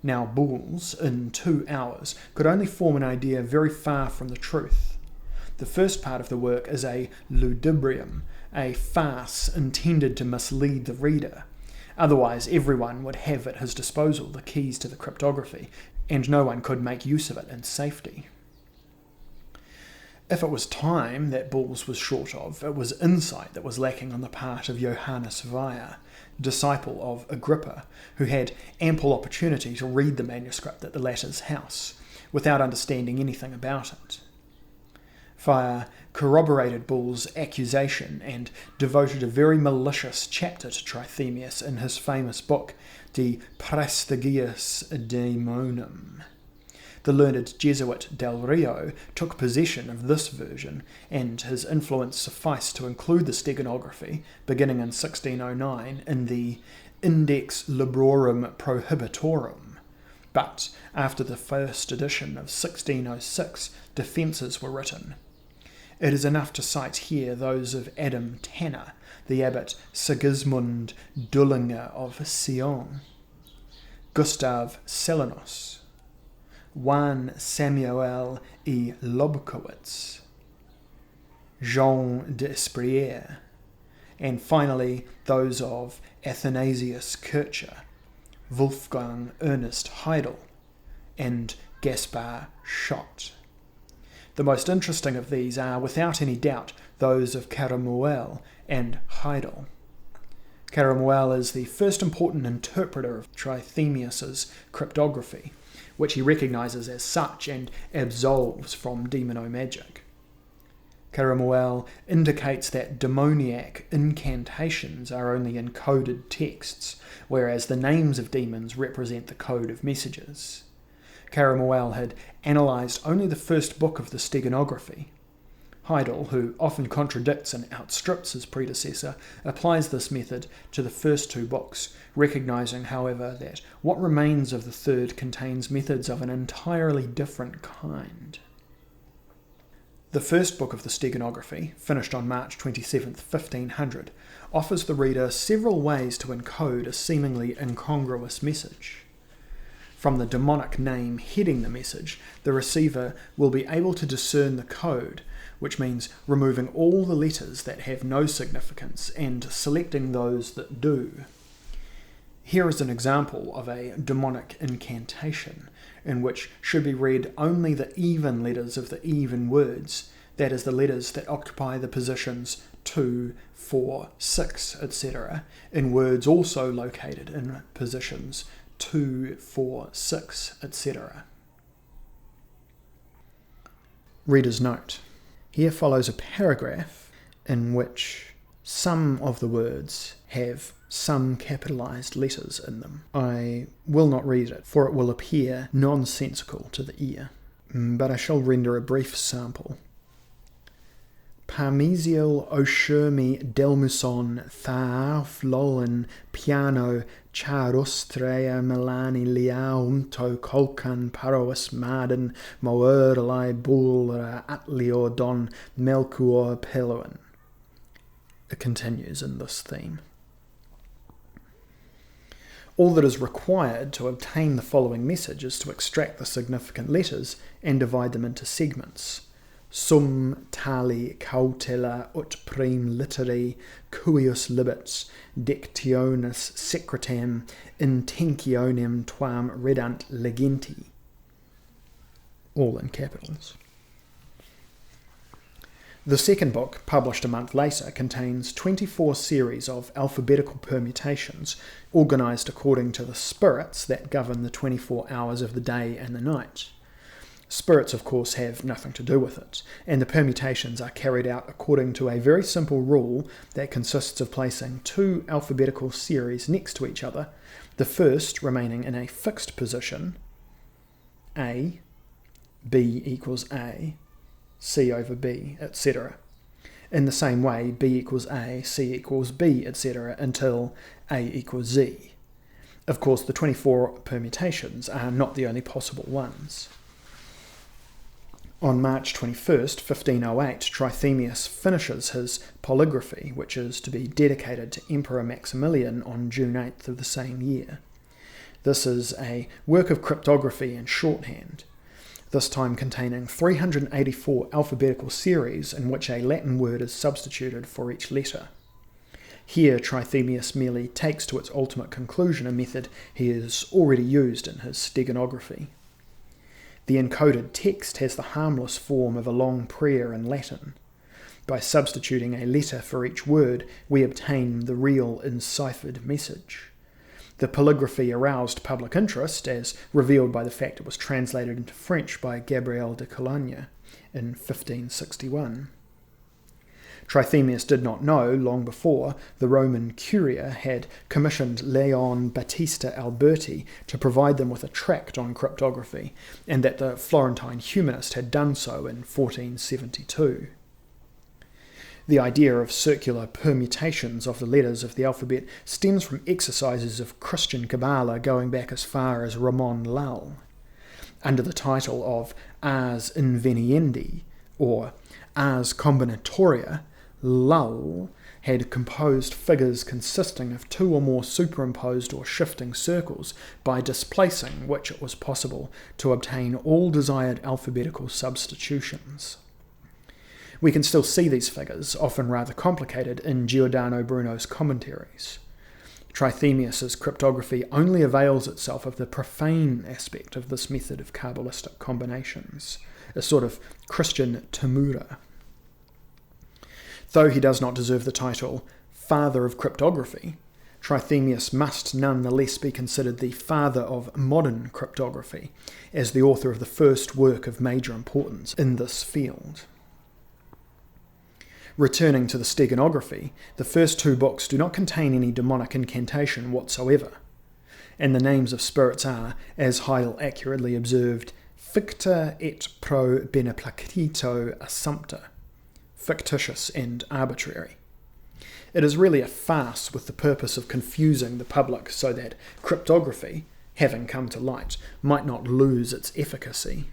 Now Booles, in 2 hours, could only form an idea very far from the truth. The first part of the work is a ludibrium, a farce intended to mislead the reader. Otherwise everyone would have at his disposal the keys to the cryptography, and no one could make use of it in safety. If it was time that Booles was short of, it was insight that was lacking on the part of Johannes Weyer, disciple of Agrippa, who had ample opportunity to read the manuscript at the latter's house, without understanding anything about it. Weyer corroborated Boole's accusation and devoted a very malicious chapter to Trithemius in his famous book, De Praestigiis Daemonum. The learned Jesuit Del Rio took possession of this version, and his influence sufficed to include the steganography, beginning in 1609, in the Index Librorum Prohibitorum. But after the first edition of 1606, defences were written. It is enough to cite here those of Adam Tanner, the abbot Sigismund Dullinger of Sion, Gustav Selenos, Juan Samuel E. Lobkowitz, Jean d'Espriere, and finally those of Athanasius Kircher, Wolfgang Ernest Heidel, and Gaspar Schott. The most interesting of these are, without any doubt, those of Caramuel and Heidel. Caramuel is the first important interpreter of Trithemius's cryptography, which he recognizes as such and absolves from demonomagic. Caramuel indicates that demoniac incantations are only encoded texts, whereas the names of demons represent the code of messages. Caramuel had analysed only the first book of the steganography. Heidel, who often contradicts and outstrips his predecessor, applies this method to the first 2 books, recognising, however, that what remains of the third contains methods of an entirely different kind. The first book of the steganography, finished on March 27, 1500, offers the reader several ways to encode a seemingly incongruous message. From the demonic name heading the message, the receiver will be able to discern the code, which means removing all the letters that have no significance and selecting those that do. Here is an example of a demonic incantation, in which should be read only the even letters of the even words, that is, the letters that occupy the positions 2, 4, 6, etc., in words also located in positions 2, 4, 6, etc. Reader's note. Here follows a paragraph in which some of the words have some capitalized letters in them. I will not read it, for it will appear nonsensical to the ear, but I shall render a brief sample. Parmesial Oshermi Delmuson Thaaflolin Piano Charostrea Melani Liaunto Kolkan Parois Maden Moerlai Bulra Atlio Don Melchior Peloin. It continues in this theme. All that is required to obtain the following message is to extract the significant letters and divide them into segments. Sum tali cautela ut prim literi cuius libets dictionis secretam intentionem tuam redant legenti. All in capitals. The second book, published a month later, contains 24 series of alphabetical permutations organised according to the spirits that govern the 24 hours of the day and the night. Spirits, of course, have nothing to do with it, and the permutations are carried out according to a very simple rule that consists of placing two alphabetical series next to each other, the first remaining in a fixed position, A, B equals A, C over B, etc. In the same way, B equals A, C equals B, etc. until A equals Z. Of course, the 24 permutations are not the only possible ones. On March 21st, 1508, Trithemius finishes his polygraphy, which is to be dedicated to Emperor Maximilian on June 8th of the same year. This is a work of cryptography and shorthand, this time containing 384 alphabetical series in which a Latin word is substituted for each letter. Here, Trithemius merely takes to its ultimate conclusion a method he has already used in his steganography. The encoded text has the harmless form of a long prayer in Latin. By substituting a letter for each word, we obtain the real enciphered message. The polygraphy aroused public interest, as revealed by the fact it was translated into French by Gabriel de Couliano in 1561. Trithemius did not know, long before, the Roman Curia had commissioned Leon Battista Alberti to provide them with a tract on cryptography, and that the Florentine humanist had done so in 1472. The idea of circular permutations of the letters of the alphabet stems from exercises of Christian Kabbalah going back as far as Ramon Lull. Under the title of Ars Inveniendi, or Ars Combinatoria, Lull had composed figures consisting of two or more superimposed or shifting circles, by displacing which it was possible to obtain all desired alphabetical substitutions. We can still see these figures, often rather complicated, in Giordano Bruno's commentaries. Trithemius's cryptography only avails itself of the profane aspect of this method of Kabbalistic combinations, a sort of Christian Tamura. Though he does not deserve the title Father of Cryptography, Trithemius must nonetheless be considered the father of modern cryptography, as the author of the first work of major importance in this field. Returning to the steganography, the first two books do not contain any demonic incantation whatsoever, and the names of spirits are, as Heidel accurately observed, ficta et pro beneplacito assumpta, fictitious and arbitrary. It is really a farce with the purpose of confusing the public so that cryptography, having come to light, might not lose its efficacy.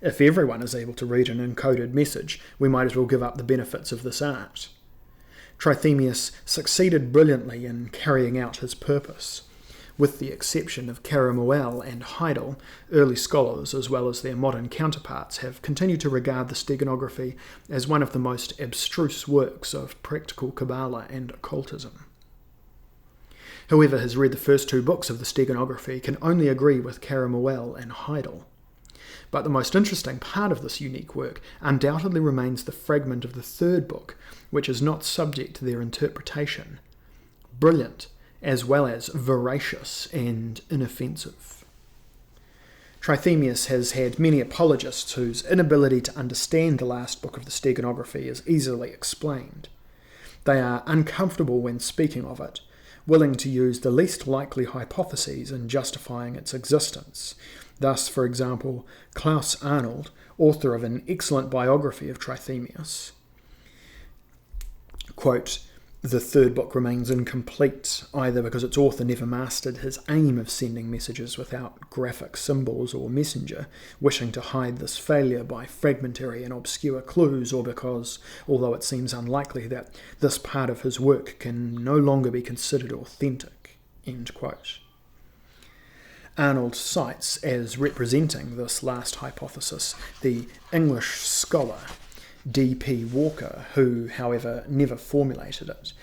If everyone is able to read an encoded message, we might as well give up the benefits of this art. Trithemius succeeded brilliantly in carrying out his purpose. With the exception of Caramuel and Heidel, early scholars, as well as their modern counterparts, have continued to regard the steganography as one of the most abstruse works of practical Kabbalah and occultism. Whoever has read the first two books of the steganography can only agree with Caramuel and Heidel. But the most interesting part of this unique work undoubtedly remains the fragment of the third book, which is not subject to their interpretation. Brilliant, as well as voracious and inoffensive. Trithemius has had many apologists whose inability to understand the last book of the steganography is easily explained. They are uncomfortable when speaking of it, willing to use the least likely hypotheses in justifying its existence. Thus, for example, Klaus Arnold, author of an excellent biography of Trithemius, quote, "The third book remains incomplete, either because its author never mastered his aim of sending messages without graphic symbols or messenger, wishing to hide this failure by fragmentary and obscure clues, or because, although it seems unlikely, that this part of his work can no longer be considered authentic." End quote. Arnold cites as representing this last hypothesis the English scholar D.P. Walker, who, however, never formulated it.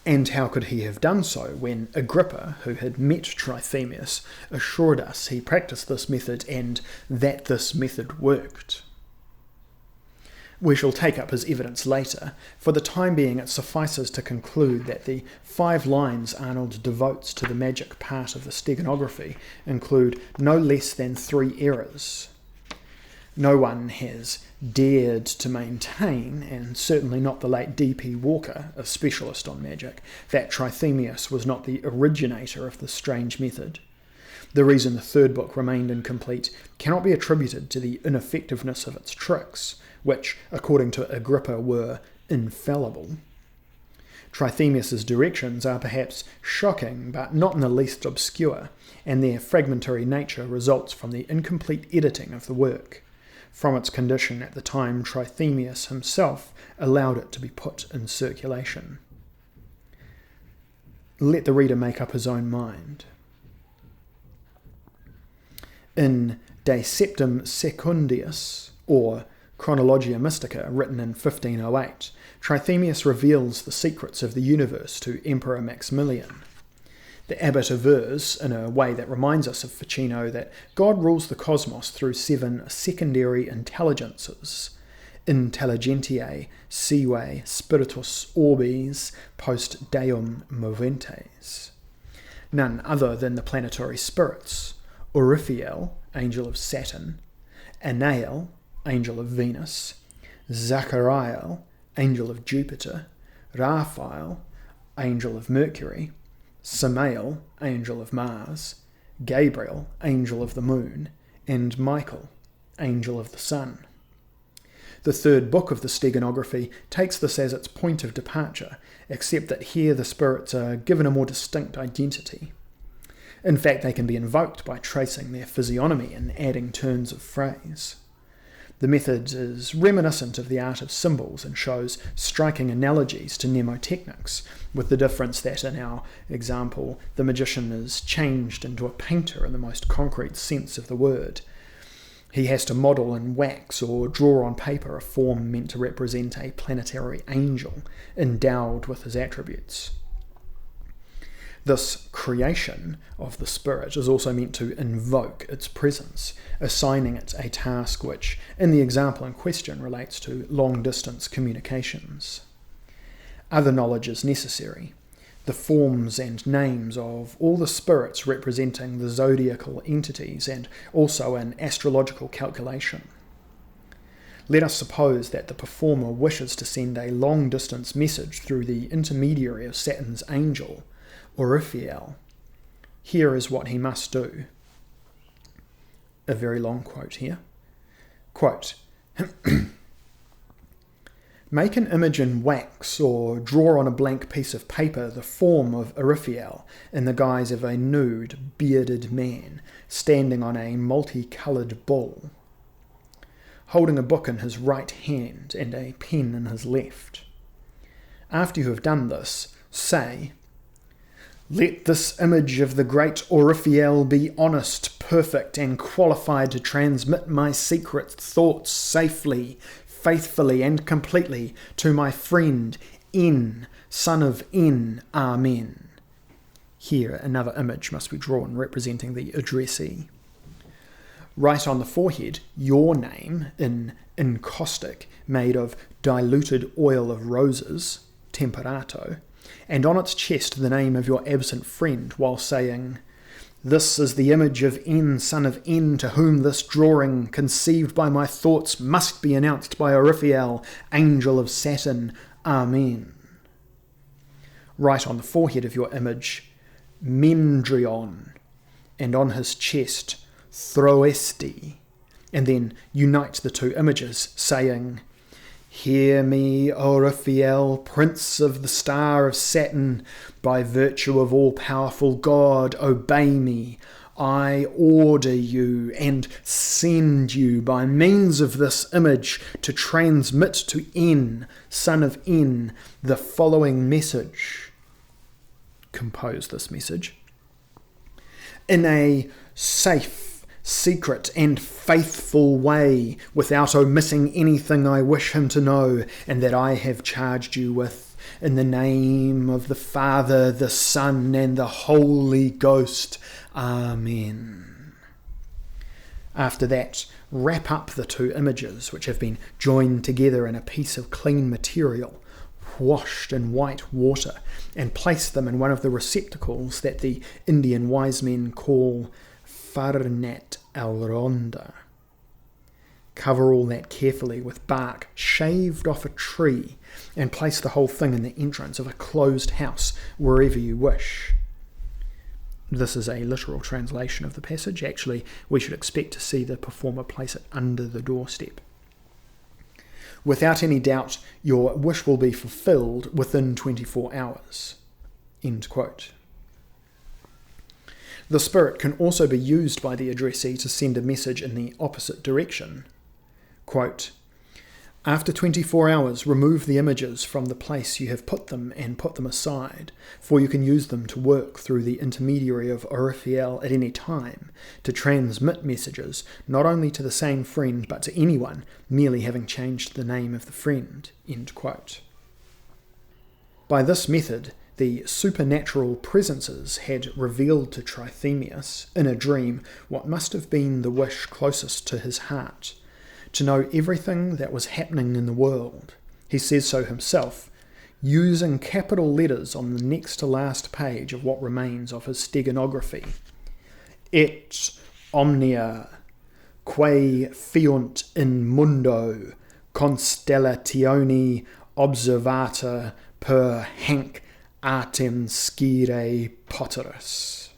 And how could he have done so when Agrippa, who had met Trithemius, assured us he practiced this method and that this method worked? We shall take up his evidence later. For the time being, it suffices to conclude that the 5 lines Arnold devotes to the magic part of the steganography include no less than 3 errors. No one has dared to maintain, and certainly not the late D.P. Walker, a specialist on magic, that Trithemius was not the originator of this strange method. The reason the third book remained incomplete cannot be attributed to the ineffectiveness of its tricks, which, according to Agrippa, were infallible. Trithemius's directions are perhaps shocking, but not in the least obscure, and their fragmentary nature results from the incomplete editing of the work, from its condition at the time Trithemius himself allowed it to be put in circulation. Let the reader make up his own mind. In De Septem Secundius, or Chronologia Mystica, written in 1508, Trithemius reveals the secrets of the universe to Emperor Maximilian. The abbot avers, in a way that reminds us of Ficino, that God rules the cosmos through 7 secondary intelligences, intelligentiae sive spiritus orbis post deum moventes, none other than the planetary spirits, Oriphiel, angel of Saturn, Anael, angel of Venus, Zachariel, angel of Jupiter, Raphael, angel of Mercury, Samael, angel of Mars, Gabriel, angel of the moon, and Michael, angel of the sun. The third book of the steganography takes this as its point of departure, except that here the spirits are given a more distinct identity. In fact, they can be invoked by tracing their physiognomy and adding turns of phrase. The method is reminiscent of the art of symbols and shows striking analogies to mnemotechnics, with the difference that in our example the magician is changed into a painter in the most concrete sense of the word. He has to model in wax or draw on paper a form meant to represent a planetary angel endowed with his attributes. This creation of the spirit is also meant to invoke its presence, assigning it a task which, in the example in question, relates to long-distance communications. Other knowledge is necessary. The forms and names of all the spirits representing the zodiacal entities, and also an astrological calculation. Let us suppose that the performer wishes to send a long-distance message through the intermediary of Saturn's angel, Oriphiel. Here is what he must do. A very long quote here. Quote, "Make an image in wax or draw on a blank piece of paper the form of Oriphiel in the guise of a nude, bearded man standing on a multicoloured bull, holding a book in his right hand and a pen in his left. After you have done this, say, Let this image of the great Oriphiel be honest, perfect, and qualified to transmit my secret thoughts safely, faithfully, and completely to my friend En, son of En. Amen. Here, another image must be drawn representing the addressee. Write on the forehead your name in encaustic made of diluted oil of roses, temperato, and on its chest the name of your absent friend, while saying, "This is the image of En, son of En, to whom this drawing, conceived by my thoughts, must be announced by Oriphiel, angel of Saturn. Amen." Write on the forehead of your image, Mendrion, and on his chest, Throesti, and then unite the two images, saying, "Hear me, Oriphiel, prince of the star of Saturn, by virtue of all-powerful God, obey me. I order you and send you by means of this image to transmit to En, son of En, the following message." Compose this message. "In a safe, secret and faithful way, without omitting anything I wish him to know and that I have charged you with, in the name of the Father, the Son, and the Holy Ghost. Amen." After that, wrap up the two images, which have been joined together in a piece of clean material, washed in white water, and place them in one of the receptacles that the Indian wise men call Farnat al-Ronda. Cover all that carefully with bark shaved off a tree and place the whole thing in the entrance of a closed house wherever you wish. This is a literal translation of the passage. Actually, we should expect to see the performer place it under the doorstep. Without any doubt, your wish will be fulfilled within 24 hours. End quote. The spirit can also be used by the addressee to send a message in the opposite direction. Quote, "After 24 hours, remove the images from the place you have put them and put them aside, for you can use them to work through the intermediary of Oriphiel at any time, to transmit messages not only to the same friend but to anyone, merely having changed the name of the friend." End quote. By this method, the supernatural presences had revealed to Trithemius, in a dream, what must have been the wish closest to his heart, to know everything that was happening in the world. He says so himself, using capital letters on the next to last page of what remains of his steganography. "Et omnia quae fiunt in mundo constellationi observata per hanc artem scire poteris."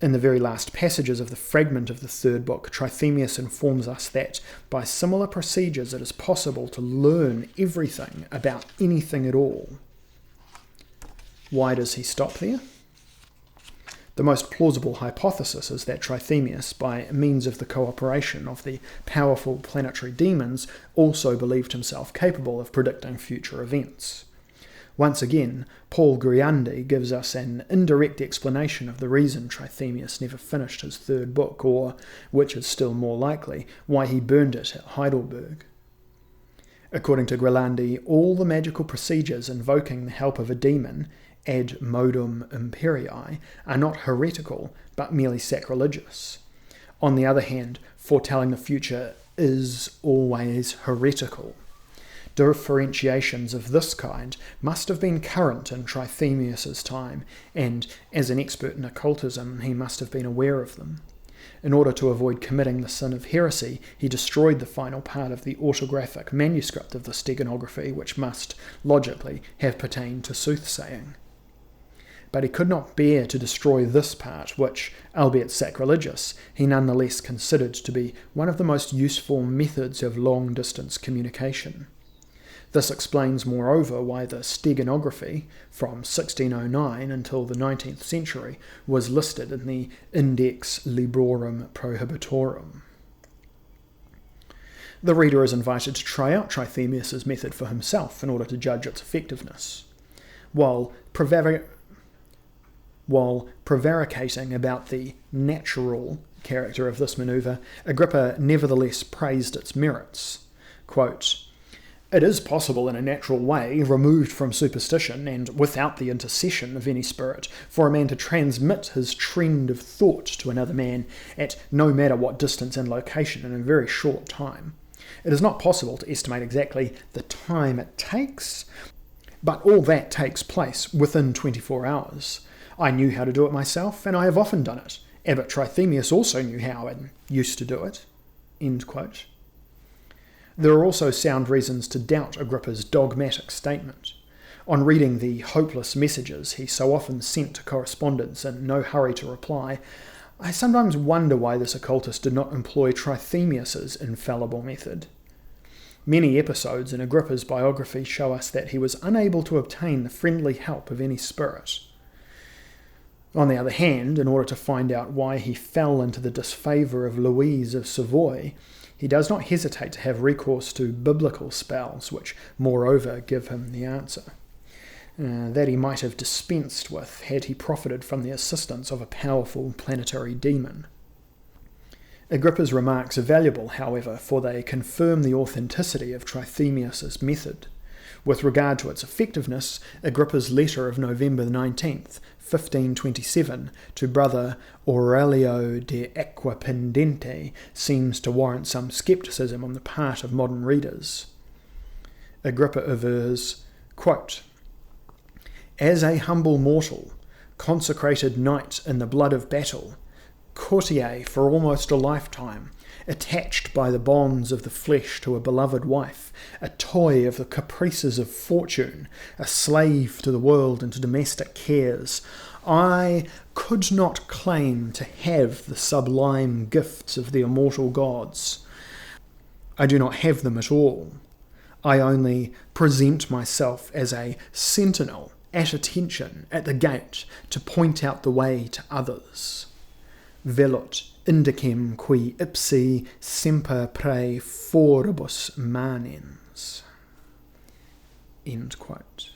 In the very last passages of the fragment of the third book, Trithemius informs us that by similar procedures it is possible to learn everything about anything at all. Why does he stop there? The most plausible hypothesis is that Trithemius, by means of the cooperation of the powerful planetary demons, also believed himself capable of predicting future events. Once again, Paul Griandi gives us an indirect explanation of the reason Trithemius never finished his third book, or, which is still more likely, why he burned it at Heidelberg. According to Griandi, all the magical procedures invoking the help of a demon, ad modum imperii, are not heretical, but merely sacrilegious. On the other hand, foretelling the future is always heretical. Differentiations of this kind must have been current in Trithemius's time, and as an expert in occultism he must have been aware of them. In order to avoid committing the sin of heresy, he destroyed the final part of the autographic manuscript of the steganography, which must, logically, have pertained to soothsaying. But he could not bear to destroy this part, which, albeit sacrilegious, he nonetheless considered to be one of the most useful methods of long-distance communication. This explains, moreover, why the steganography, from 1609 until the 19th century, was listed in the Index Librorum Prohibitorum. The reader is invited to try out Trithemius's method for himself in order to judge its effectiveness. While While prevaricating about the natural character of this manoeuvre, Agrippa nevertheless praised its merits. Quote, "It is possible in a natural way, removed from superstition and without the intercession of any spirit, for a man to transmit his trend of thought to another man at no matter what distance and location in a very short time. It is not possible to estimate exactly the time it takes, but all that takes place within 24 hours. I knew how to do it myself, and I have often done it. Abbot Trithemius also knew how and used to do it." End quote. There are also sound reasons to doubt Agrippa's dogmatic statement. On reading the hopeless messages he so often sent to correspondents in no hurry to reply, I sometimes wonder why this occultist did not employ Trithemius's infallible method. Many episodes in Agrippa's biography show us that he was unable to obtain the friendly help of any spirit. On the other hand, in order to find out why he fell into the disfavour of Louise of Savoy, he does not hesitate to have recourse to biblical spells, which moreover give him the answer. That he might have dispensed with had he profited from the assistance of a powerful planetary demon. Agrippa's remarks are valuable, however, for they confirm the authenticity of Trithemius's method. With regard to its effectiveness, Agrippa's letter of November 19th, 1527, to brother Aurelio de Equipendente seems to warrant some scepticism on the part of modern readers. Agrippa avers, quote, "As a humble mortal, consecrated knight in the blood of battle, courtier for almost a lifetime, attached by the bonds of the flesh to a beloved wife, a toy of the caprices of fortune, a slave to the world and to domestic cares, I could not claim to have the sublime gifts of the immortal gods. I do not have them at all. I only present myself as a sentinel at attention at the gate to point out the way to others. Velut indicem qui ipsi semper prae foribus manens." End quote.